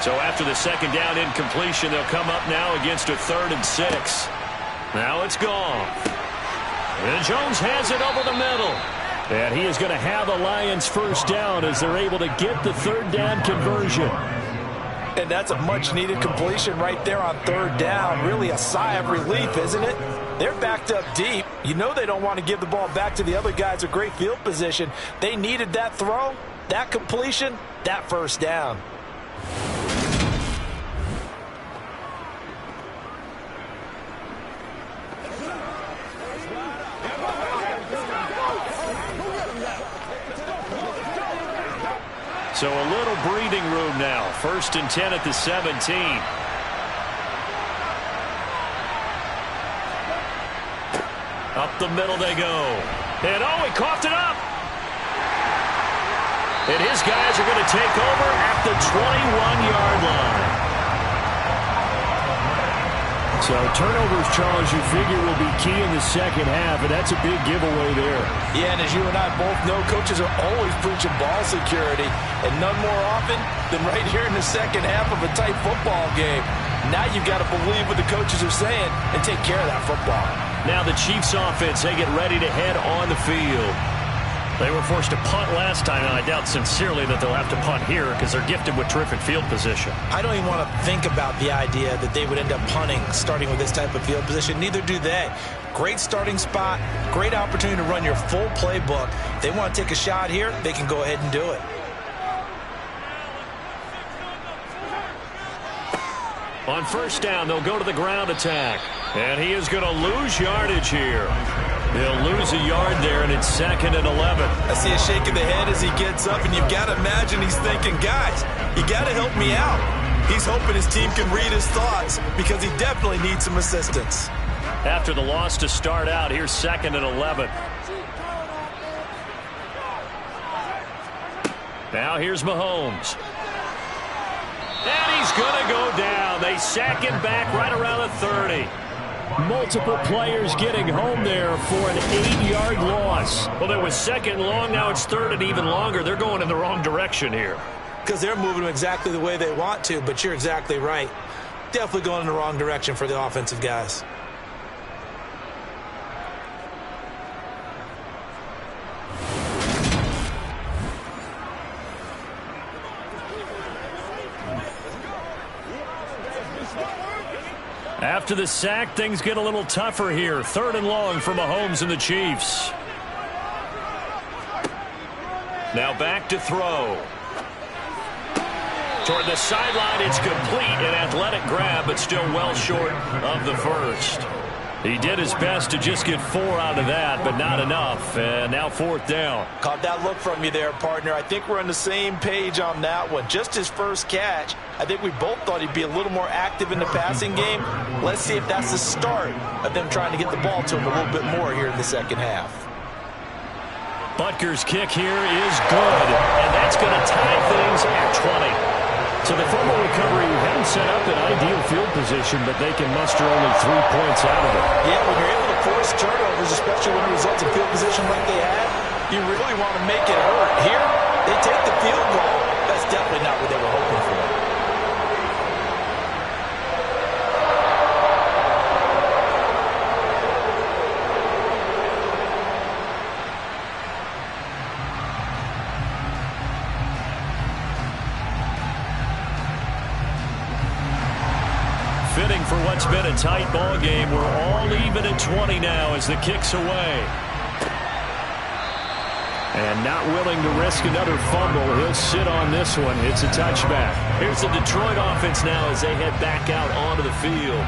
So after the 2nd down incompletion, they'll come up now against a 3rd and 6. Now it's gone. And Jones has it over the middle. And he is going to have the Lions 1st down as they're able to get the 3rd down conversion. And that's a much-needed completion right there on 3rd down. Really a sigh of relief, isn't it? They're backed up deep. You know they don't want to give the ball back to the other guys in great field position. They needed that throw, that completion, that 1st down. So a little breathing room now. 1st and 10 at the 17. Up the middle they go. And oh, he coughed it up. And his guys are going to take over at the 21-yard line. So turnovers, Charles, you figure will be key in the 2nd half, and that's a big giveaway there. Yeah, and as you and I both know, coaches are always preaching ball security, and none more often than right here in the 2nd half of a tight football game. Now you've got to believe what the coaches are saying and take care of that football. Now the Chiefs offense, they get ready to head on the field. They were forced to punt last time, and I doubt sincerely that they'll have to punt here because they're gifted with terrific field position. I don't even want to think about the idea that they would end up punting starting with this type of field position. Neither do they. Great starting spot, great opportunity to run your full playbook. If they want to take a shot here, they can go ahead and do it. On 1st down, they'll go to the ground attack. And he is going to lose yardage here. He'll lose a yard there, and it's 2nd and 11. I see a shake of the head as he gets up, and you've got to imagine he's thinking, guys, you got to help me out. He's hoping his team can read his thoughts because he definitely needs some assistance. After the loss to start out, here's 2nd and 11. Now here's Mahomes. And he's going to go down. They sack him back right around the 30. Multiple players getting home there for an 8-yard loss. Well, it was second and long. Now it's third and even longer. They're going in the wrong direction here. Because they're moving them exactly the way they want to, but you're exactly right. Definitely going in the wrong direction for the offensive guys. After the sack, things get a little tougher here. Third and long for Mahomes and the Chiefs. Now back to throw. Toward the sideline, it's complete. An athletic grab, but still well short of the first. He did his best to just get 4 out of that, but not enough. And now fourth down. Caught that look from you there, partner. I think we're on the same page on that one. Just his first catch. I think we both thought he'd be a little more active in the passing game. Let's see if that's the start of them trying to get the ball to him a little bit more here in the second half. Butker's kick here is good, and that's going to tie things at 20. So the fumble recovery hadn't set up an ideal field position, but they can muster only 3 points out of it. Yeah, when you're able to force turnovers, especially when it results in field position like they had, you really want to make it hurt. Here, they take the field goal. That's definitely not what they were hoping for. Fitting for what's been a tight ball game. We're all even at 20 now as the kick's away. And not willing to risk another fumble. He'll sit on this one. It's a touchback. Here's the Detroit offense now as they head back out onto the field.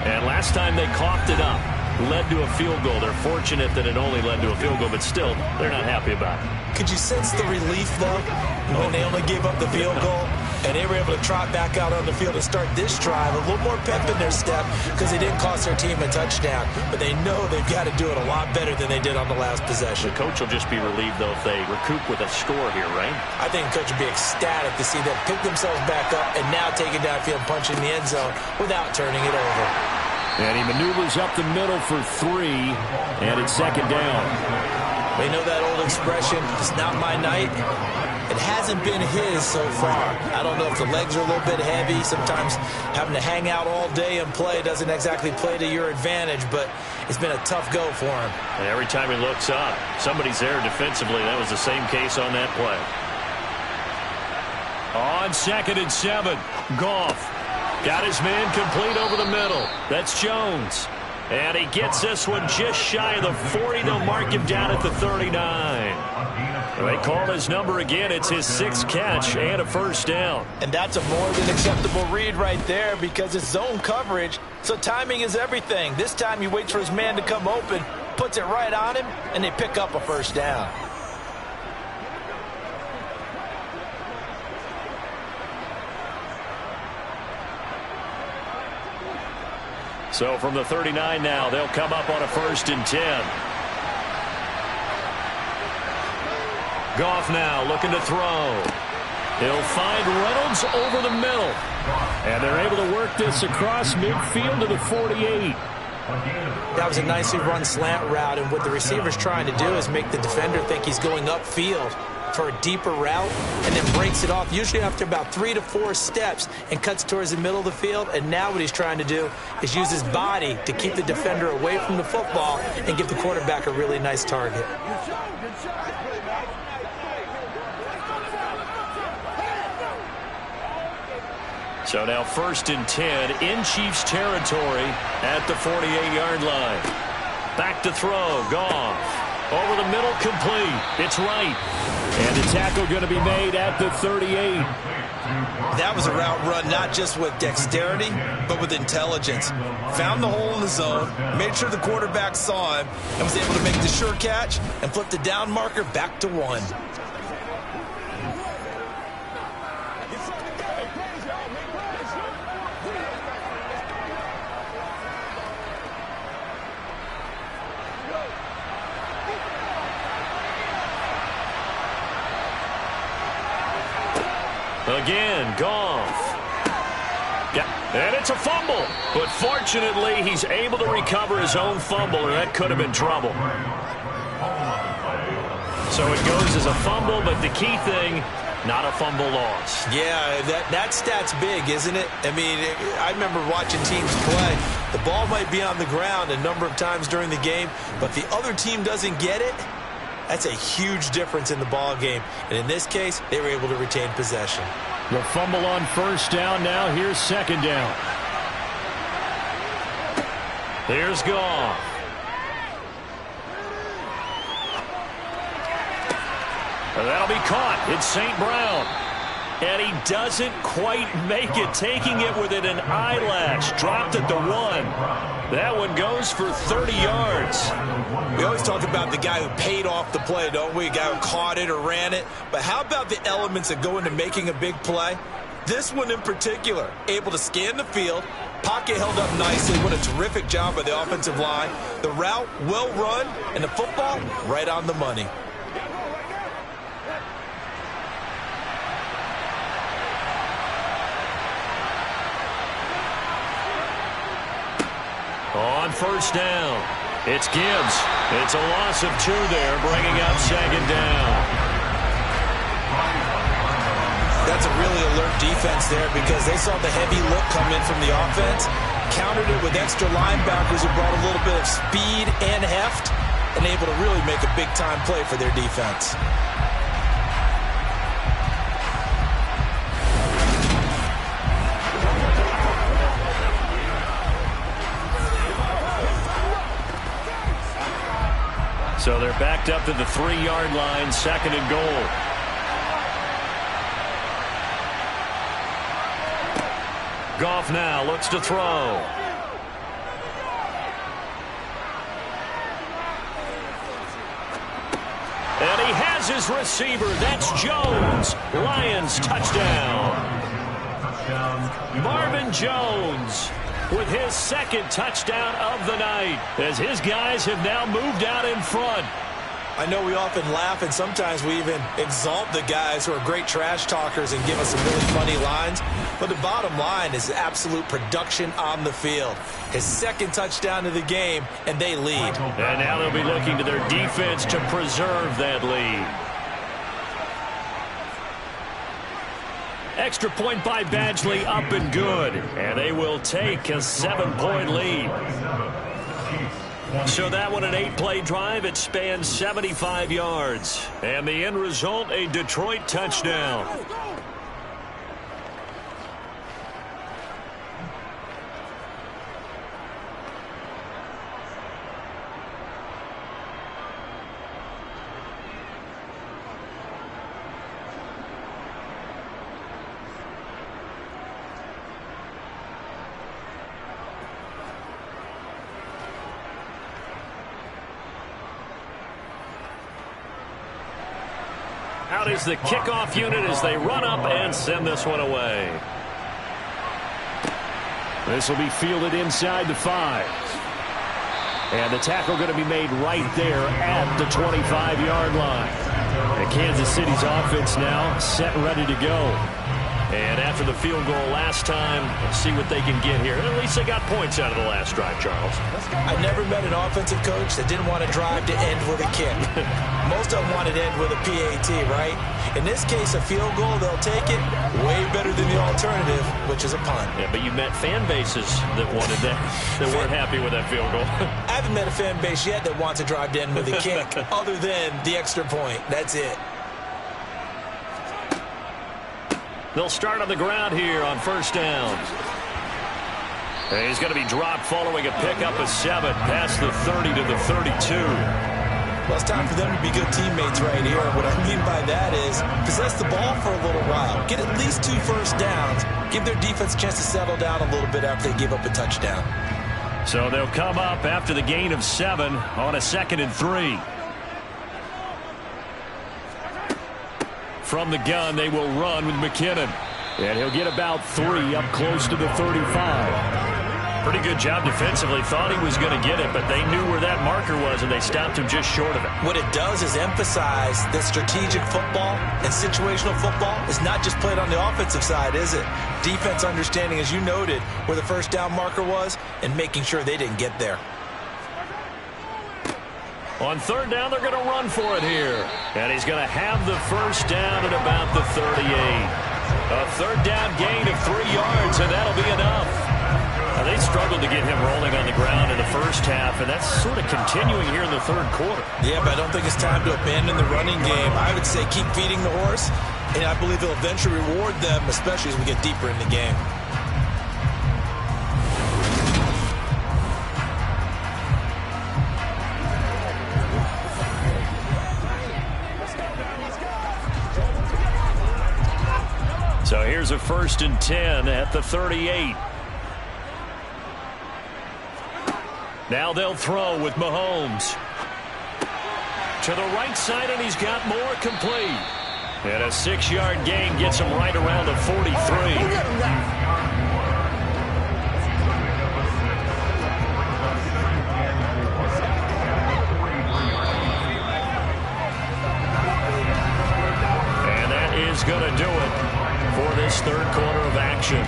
And last time they coughed it up, led to a field goal. They're fortunate that it only led to a field goal, but still, they're not happy about it. Could you sense the relief, though, when they only gave up the field goal? And they were able to trot back out on the field and start this drive. A little more pep in their step because they didn't cost their team a touchdown. But they know they've got to do it a lot better than they did on the last possession. The coach will just be relieved, though, if they recoup with a score here, right? I think the coach will be ecstatic to see them pick themselves back up and now take it downfield and punch in the end zone without turning it over. And he maneuvers up the middle for 3, and it's second down. They know that old expression, it's not my night. It hasn't been his so far. I don't know if the legs are a little bit heavy. Sometimes having to hang out all day and play doesn't exactly play to your advantage, but it's been a tough go for him. And every time he looks up, somebody's there defensively. That was the same case on that play. On 2nd and 7, Goff got his man complete over the middle. That's Jones. And he gets this one just shy of the 40. They'll mark him down at the 39. They call his number again. It's his 6th catch and a first down. And that's a more than acceptable read right there because it's zone coverage, so timing is everything. This time he waits for his man to come open, puts it right on him, and they pick up a first down. So from the 39 now, they'll come up on a 1st and 10. Goff now looking to throw. He'll find Reynolds over the middle. And they're able to work this across midfield to the 48. That was a nicely run slant route, and what the receiver's trying to do is make the defender think he's going upfield for a deeper route and then breaks it off, usually after about 3 to 4 steps, and cuts towards the middle of the field. And now what he's trying to do is use his body to keep the defender away from the football and give the quarterback a really nice target. So now 1st and 10 in Chiefs territory at the 48-yard line. Back to throw, Goff. Over the middle, complete. It's right. And the tackle going to be made at the 38. That was a route run not just with dexterity, but with intelligence. Found the hole in the zone, made sure the quarterback saw him, and was able to make the sure catch and flip the down marker back to 1. Again, Goff. And it's a fumble. But fortunately, he's able to recover his own fumble, or that could have been trouble. So it goes as a fumble, but the key thing, not a fumble loss. Yeah, that stat's big, isn't it? I mean, I remember watching teams play. The ball might be on the ground a number of times during the game, but the other team doesn't get it. That's a huge difference in the ball game. And in this case, they were able to retain possession. The fumble on first down. Now here's second down. Here's Goff. That'll be caught. It's St. Brown. And he doesn't quite make it, taking it within an eyelash. Dropped at the 1. That one goes for 30 yards. We always talk about the guy who paid off the play, don't we? A guy who caught it or ran it. But how about the elements that go into making a big play? This one in particular, able to scan the field. Pocket held up nicely. What a terrific job by the offensive line. The route, well run, and the football, right on the money. On first down, it's Gibbs. It's a loss of 2 there, bringing up second down. That's a really alert defense there because they saw the heavy look come in from the offense, countered it with extra linebackers who brought a little bit of speed and heft, and able to really make a big-time play for their defense. So they're backed up to the 3-yard line, second and goal. Goff now looks to throw. And he has his receiver. That's Jones. Lions touchdown. Marvin Jones with his second touchdown of the night, as his guys have now moved out in front. I know we often laugh, and sometimes we even exalt the guys who are great trash talkers and give us some really funny lines. But the bottom line is absolute production on the field. His second touchdown of the game, and they lead. And now they'll be looking to their defense to preserve that lead. Extra point by Badgley, up and good. And they will take a 7-point lead. So that one, an 8-play drive. It spans 75 yards. And the end result, a Detroit touchdown. Out is the kickoff unit as they run up and send this one away. This will be fielded inside the 5. And the tackle going to be made right there at the 25-yard line. And Kansas City's offense now set and ready to go. And after the field goal last time, let's see what they can get here. At least they got points out of the last drive, Charles. I never met an offensive coach that didn't want to drive to end with a kick. Most of them wanted to end with a PAT, right? In this case, a field goal, they'll take it. Way better than the alternative, which is a punt. Yeah, but you met fan bases that wanted that, that weren't happy with that field goal. I haven't met a fan base yet that wants to drive to end with a kick other than the extra point. That's it. They'll start on the ground here on first down. And he's going to be dropped following a pickup of 7 past the 30 to the 32. Well, it's time for them to be good teammates right here. What I mean by that is possess the ball for a little while. Get at least 2 first downs. Give their defense a chance to settle down a little bit after they give up a touchdown. So they'll come up after the gain of 7 on a 2nd and 3. From the gun, they will run with McKinnon. And he'll get about 3 up close to the 35. Pretty good job defensively. Thought he was going to get it, but they knew where that marker was, and they stopped him just short of it. What it does is emphasize that strategic football and situational football is not just played on the offensive side, is it? Defense understanding, as you noted, where the first down marker was and making sure they didn't get there. On third down, they're going to run for it here. And he's going to have the first down at about the 38. A third down gain of 3 yards, and that'll be enough. Now, they struggled to get him rolling on the ground in the first half, and that's sort of continuing here in the third quarter. Yeah, but I don't think it's time to abandon the running game. I would say keep feeding the horse, and I believe he'll eventually reward them, especially as we get deeper in the game. So here's a 1st and 10 at the 38. Now they'll throw with Mahomes. To the right side, and he's got more complete. And a 6-yard gain gets him right around the 43. And that is going to do it for this third quarter of action.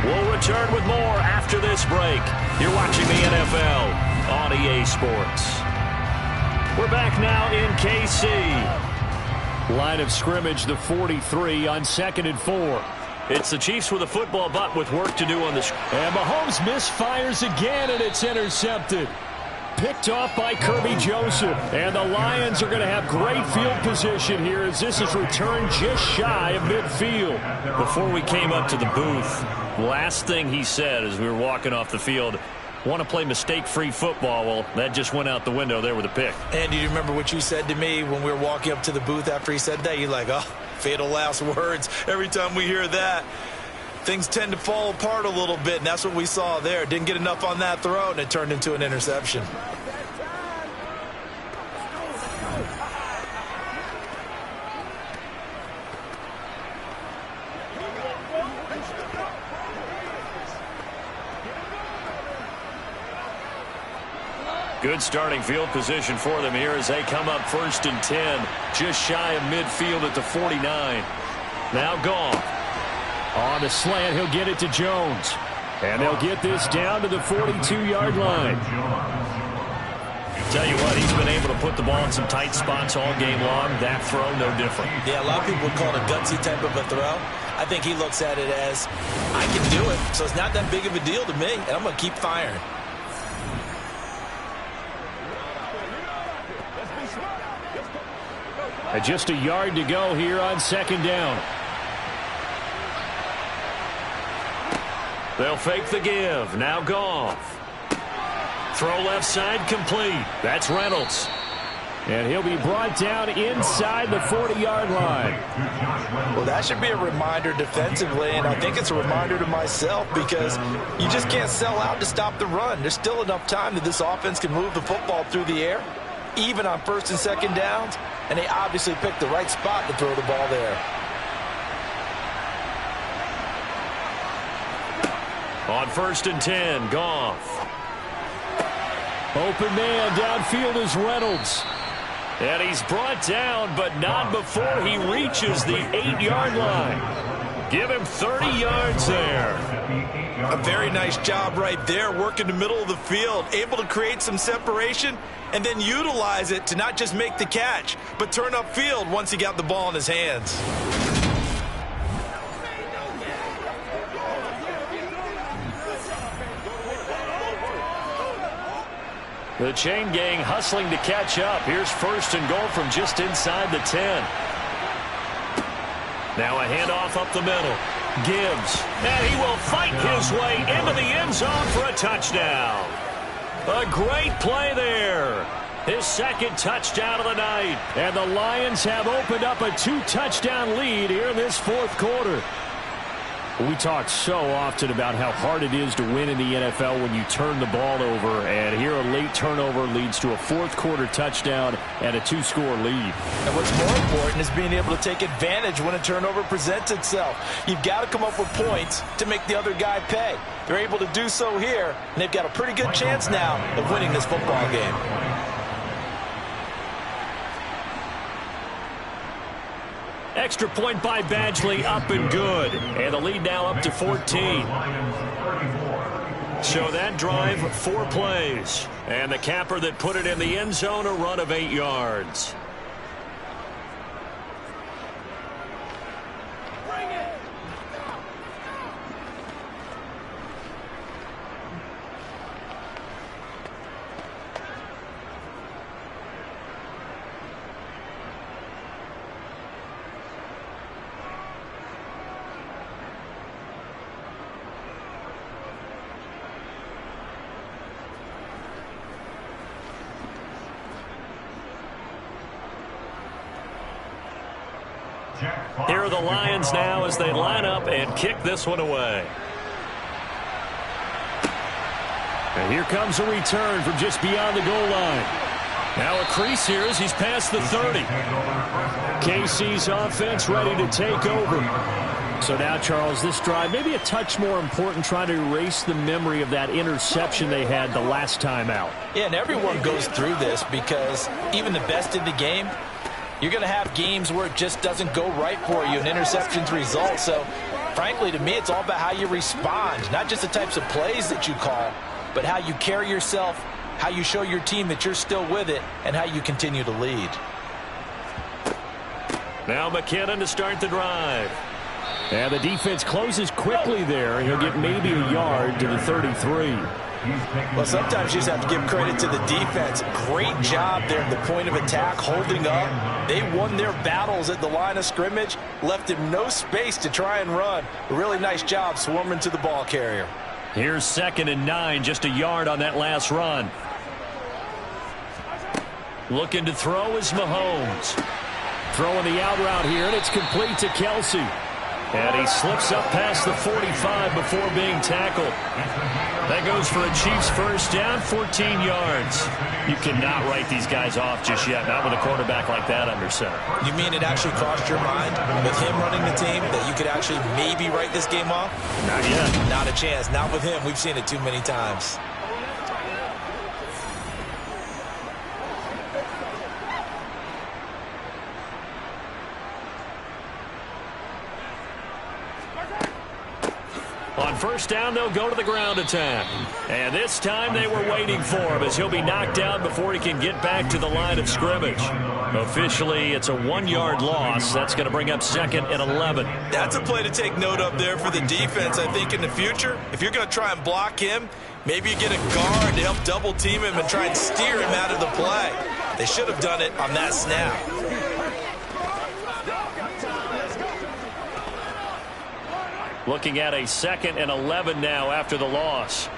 We'll return with more after this break. You're watching the NFL on EA Sports. We're back now in KC. Line of scrimmage, the 43 on 2nd and 4. It's the Chiefs with a football, but with work to do on the... And Mahomes misfires again, and it's intercepted. Picked off by Kirby Joseph. And the Lions are going to have great field position here as this is returned just shy of midfield. Before we came up to the booth, last thing he said as we were walking off the field, want to play mistake-free football. Well, that just went out the window there with a pick. And do you remember what you said to me when we were walking up to the booth after he said that? You're like, oh, fatal last words. Every time we hear that, things tend to fall apart a little bit, and that's what we saw there. Didn't get enough on that throw, and it turned into an interception. Good starting field position for them here as they come up 1st and 10, just shy of midfield at the 49. Now Goff. On the slant, he'll get it to Jones. And they'll get this down to the 42-yard line. Tell you what, he's been able to put the ball in some tight spots all game long. That throw, no different. Yeah, a lot of people would call it a gutsy type of a throw. I think he looks at it as, I can do it, so it's not that big of a deal to me, and I'm going to keep firing. And just a yard to go here on 2nd down. They'll fake the give. Now Goff. Throw left side complete. That's Reynolds. And he'll be brought down inside the 40-yard line. Well, that should be a reminder defensively, and I think it's a reminder to myself because you just can't sell out to stop the run. There's still enough time that this offense can move the football through the air, even on 1st and 2nd downs, and they obviously picked the right spot to throw the ball there. On 1st and 10, Goff. Open man downfield is Reynolds. And he's brought down, but not before he reaches the 8-yard line. Give him 30 yards there. A very nice job right there, working the middle of the field, able to create some separation and then utilize it to not just make the catch, but turn upfield once he got the ball in his hands. The chain gang hustling to catch up. Here's 1st and goal from just inside the 10. Now a handoff up the middle. Gibbs. And he will fight his way into the end zone for a touchdown. A great play there. His 2nd touchdown of the night. And the Lions have opened up a 2-touchdown lead here in this 4th quarter. We talk so often about how hard it is to win in the NFL when you turn the ball over, and here a late turnover leads to a fourth-quarter touchdown and a 2-score lead. And what's more important is being able to take advantage when a turnover presents itself. You've got to come up with points to make the other guy pay. They're able to do so here, and they've got a pretty good chance now of winning this football game. Extra point by Badgley, up and good. And the lead now up to 14. So that drive, 4 plays. And the capper that put it in the end zone, a run of 8 yards. Here are the Lions now as they line up and kick this one away. And here comes a return from just beyond the goal line. Now a crease here as he's past the 30. KC's offense ready to take over. So now, Charles, this drive maybe a touch more important, trying to erase the memory of that interception they had the last time out. Yeah, and everyone goes through this because even the best in the game, you're going to have games where it just doesn't go right for you, and interceptions result. So, frankly, to me, it's all about how you respond, not just the types of plays that you call, but how you carry yourself, how you show your team that you're still with it, and how you continue to lead. Now McKinnon to start the drive. And the defense closes quickly there. He'll get maybe a yard to the 33. Well, sometimes you just have to give credit to the defense. Great job there at the point of attack, holding up. They won their battles at the line of scrimmage, left him no space to try and run. A really nice job swarming to the ball carrier. Here's 2nd and 9, just a yard on that last run. Looking to throw is Mahomes. Throwing the out route here, and it's complete to Kelsey. And he slips up past the 45 before being tackled. That goes for a Chiefs first down, 14 yards. You cannot write these guys off just yet, not with a quarterback like that under center. You mean it actually crossed your mind with him running the team that you could actually maybe write this game off? Not yet. Not a chance. Not with him. We've seen it too many times. On first down, they'll go to the ground attack. And this time they were waiting for him as he'll be knocked down before he can get back to the line of scrimmage. Officially, it's a 1-yard loss. That's going to bring up 2nd and 11. That's a play to take note of there for the defense, I think, in the future. If you're going to try and block him, maybe you get a guard to help double team him and try and steer him out of the play. They should have done it on that snap. Looking at a 2nd and 11 now after the loss.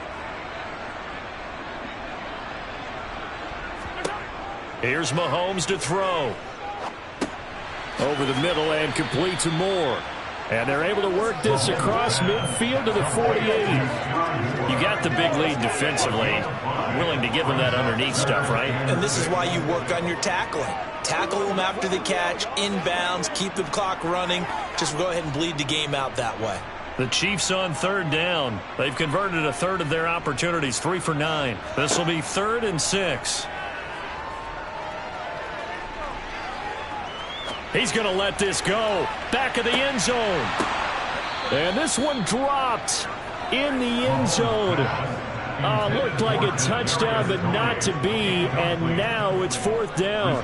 Here's Mahomes to throw. Over the middle and complete to Moore. And they're able to work this across midfield to the 48. You got the big lead defensively. Willing to give them that underneath stuff, right? And this is why you work on your tackling. Tackle them after the catch, inbounds, keep the clock running. Just go ahead and bleed the game out that way. The Chiefs on 3rd down. They've converted a third of their opportunities, 3 for 9. This will be 3rd and 6. He's going to let this go. Back of the end zone. And this one dropped in the end zone. Oh, looked like a touchdown, but not to be. And now it's 4th down.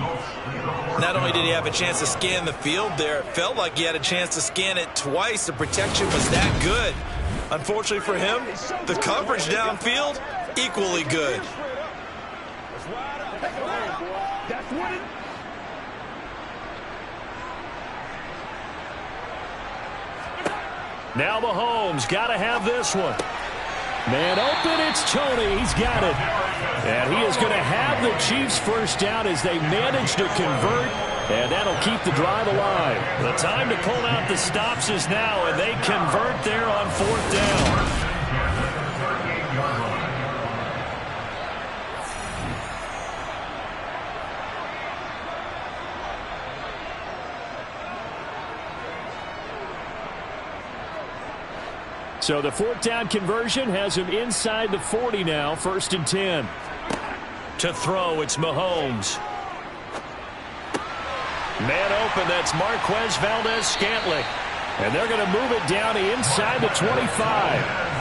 Not only did he have a chance to scan the field there, it felt like he had a chance to scan it twice. The protection was that good. Unfortunately for him, the coverage downfield, equally good. Now Mahomes got to have this one. Man open, it's Tony. He's got it. And he is going to have the Chiefs first down as they manage to convert And that'll keep the drive alive. The time to pull out the stops is now, and they convert there on 4th down. So the 4th down conversion has him inside the 40 now, 1st and 10. To throw, it's Mahomes. Man open, that's Marquez Valdez-Scantling. And they're going to move it down inside the 25.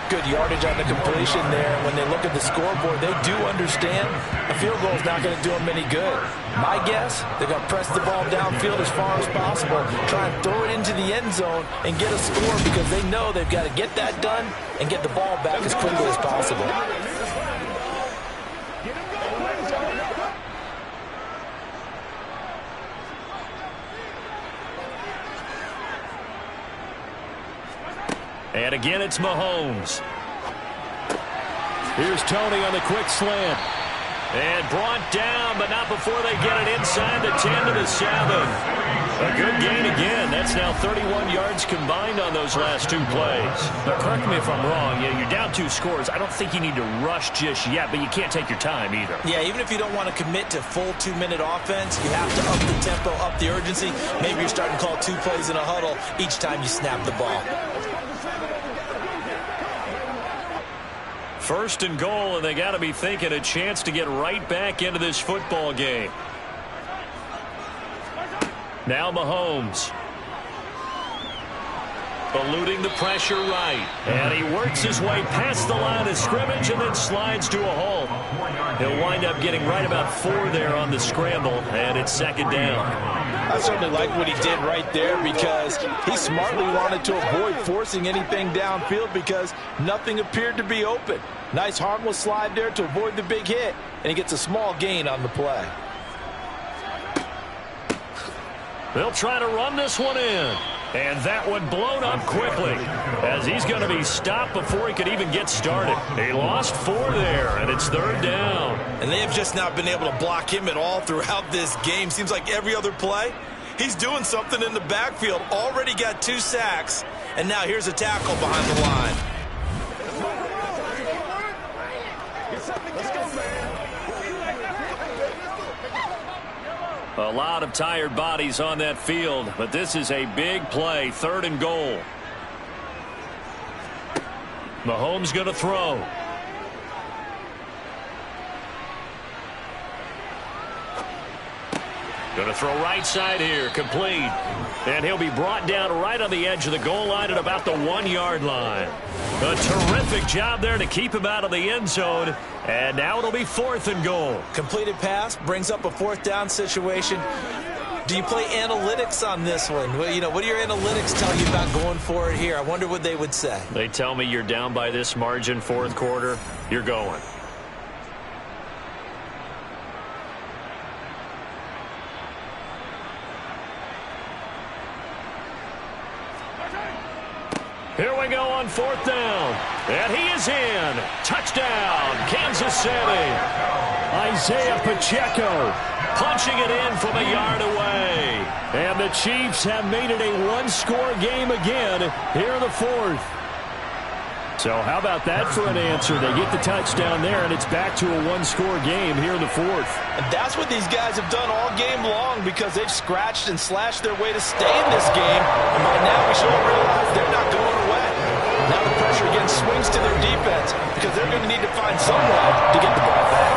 Good yardage on the completion there. When they look at the scoreboard, they do understand a field goal is not going to do them any good. My guess, they're going to press the ball downfield as far as possible, try and throw it into the end zone and get a score because they know they've got to get that done and get the ball back as quickly as possible. And again, it's Mahomes. Here's Tony on the quick slant. And brought down, but not before they get it inside the 10 to the 7. A good gain again. That's now 31 yards combined on those last 2 plays. Now, correct me if I'm wrong. Yeah, you're down 2 scores. I don't think you need to rush just yet, but you can't take your time either. Yeah, even if you don't want to commit to full 2-minute offense, you have to up the tempo, up the urgency. Maybe you're starting to call 2 plays in a huddle each time you snap the ball. 1st and goal, and they got to be thinking a chance to get right back into this football game. Now Mahomes. Eluding the pressure right. And he works his way past the line of scrimmage and then slides to a halt. He'll wind up getting right about 4 there on the scramble, and it's 2nd down. I certainly like what he did right there because he smartly wanted to avoid forcing anything downfield because nothing appeared to be open. Nice harmless slide there to avoid the big hit, and he gets a small gain on the play. They'll try to run this one in. And that one blown up quickly as he's going to be stopped before he could even get started. He lost 4 there, and it's 3rd down. And they have just not been able to block him at all throughout this game. Seems like every other play, he's doing something in the backfield. Already got 2 sacks, and now here's a tackle behind the line. A lot of tired bodies on that field, but this is a big play, 3rd and goal. Mahomes going to throw. Going to throw right side here, complete. And he'll be brought down right on the edge of the goal line at about the 1-yard line. A terrific job there to keep him out of the end zone. And now it'll be 4th and goal. Completed pass brings up a 4th down situation. Do you play analytics on this one? Well, you know, what do your analytics tell you about going for it here? I wonder what they would say. They tell me you're down by this margin 4th quarter, you're going. Here we go on 4th down. And he is in. Touchdown, Kansas City. Isaiah Pacheco punching it in from a yard away. And the Chiefs have made it a 1-score game again here in the 4th. So how about that for an answer? They get the touchdown there, and it's back to a 1-score game here in the 4th. And that's what these guys have done all game long because they've scratched and slashed their way to stay in this game. And by now we should all realize they're not going away. Now the pressure again swings to their defense because they're going to need to find some way to get the ball back.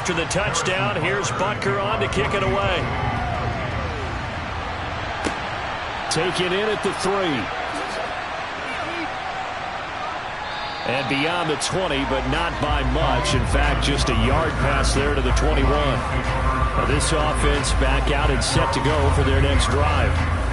After the touchdown, here's Butker on to kick it away. Taken in at the 3. And beyond the 20, but not by much. In fact, just a yard pass there to the 21. Now this offense back out and set to go for their next drive.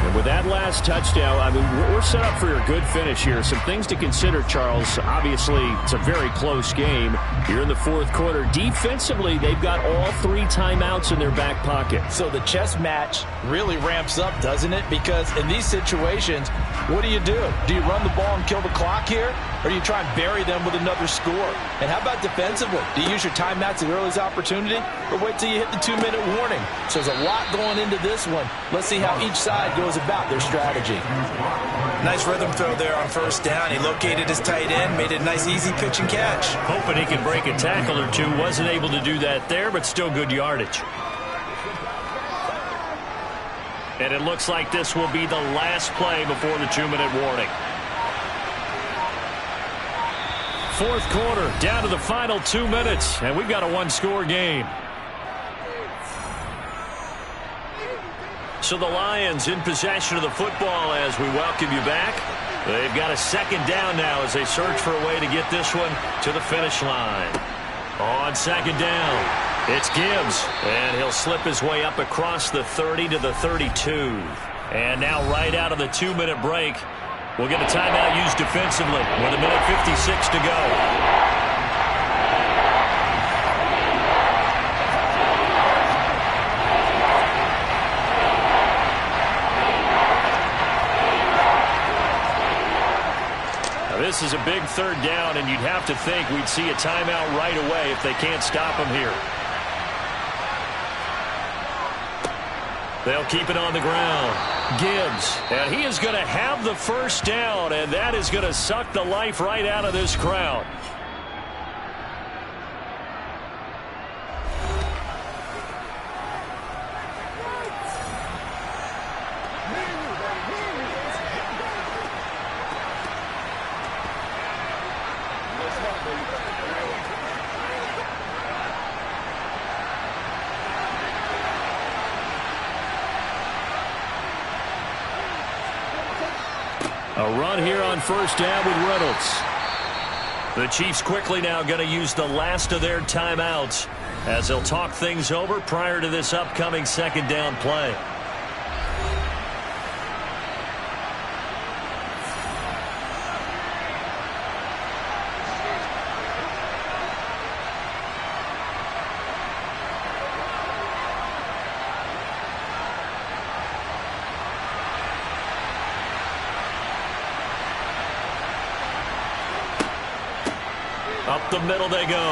And with that last touchdown, I mean, we're set up for a good finish here. Some things to consider, Charles. Obviously, it's a very close game here in the fourth quarter. Defensively, they've got all 3 timeouts in their back pocket. So the chess match really ramps up, doesn't it? Because in these situations, what do? Do you run the ball and kill the clock here? Or do you try and bury them with another score? And how about defensively? Do you use your timeouts at earliest opportunity? Or wait till you hit the 2-minute warning? So there's a lot going into this one. Let's see how each side goes about their strategy. Nice rhythm throw there on first down. He located his tight end, made it a nice easy pitch and catch. Hoping he can break a tackle or two. Wasn't able to do that there, but still good yardage. And it looks like this will be the last play before the 2-minute warning. Fourth quarter, down to the final 2 minutes, and we've got a 1-score game. So the Lions in possession of the football as we welcome you back. They've got a second down now as they search for a way to get this one to the finish line. On second down, it's Gibbs, and he'll slip his way up across the 30 to the 32. And now right out of the 2-minute break, we'll get a timeout used defensively with 1:56 to go. This is a big third down, and you'd have to think we'd see a timeout right away if they can't stop him here. They'll keep it on the ground. Gibbs, and he is going to have the first down, and that is going to suck the life right out of this crowd. A run here on first down with Reynolds. The Chiefs quickly now going to use the last of their timeouts as they'll talk things over prior to this upcoming second down play. Up the middle they go.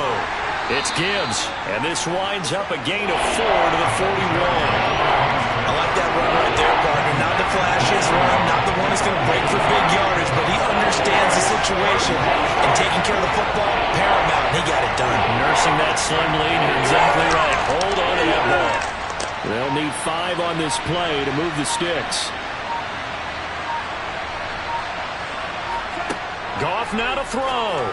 It's Gibbs, and this winds up a gain of 4 to the 41. I like that run right there, partner. Not the flashiest run, not the one that's going to break for big yardage, but he understands the situation, and taking care of the football, paramount, and he got it done. Nursing that slim lead, you're exactly right. Hold on to that ball. They'll need 5 on this play to move the sticks. Goff now to throw.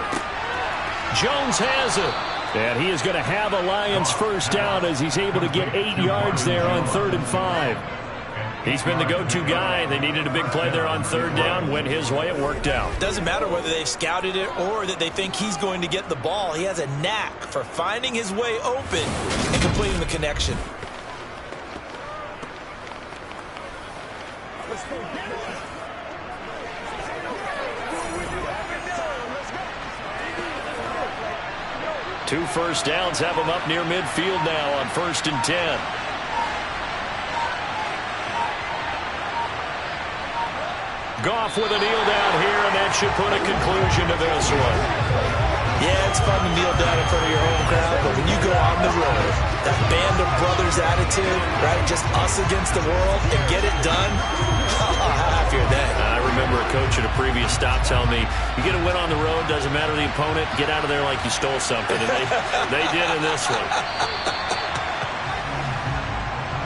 Jones has it. And he is going to have a Lions first down as he's able to get 8 yards there on 3rd and 5. He's been the go-to guy. They needed a big play there on 3rd down. Went his way. It worked out. Doesn't matter whether they've scouted it or that they think he's going to get the ball. He has a knack for finding his way open and completing the connection. Two first downs have him up near midfield now on 1st and 10. Goff with a kneel down here, and that should put a conclusion to this one. Yeah, it's fun to kneel down in front of your home crowd, but when you go on the road, that band of brothers attitude, right, just us against the world, and get it done, how happy are they? I remember a coach at a previous stop telling me, you get a win on the road, doesn't matter the opponent, get out of there like you stole something, and they did in this one.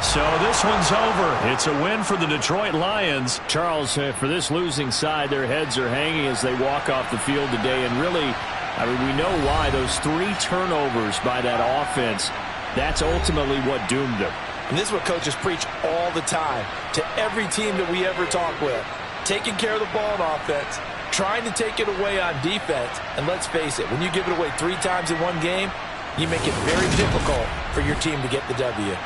So this one's over. It's a win for the Detroit Lions. Charles, for this losing side, their heads are hanging as they walk off the field today, and really, I mean, we know why. Those 3 turnovers by that offense, that's ultimately what doomed them. And this is what coaches preach all the time to every team that we ever talk with. Taking care of the ball on offense, trying to take it away on defense. And let's face it, when you give it away 3 times in one game, you make it very difficult for your team to get the W.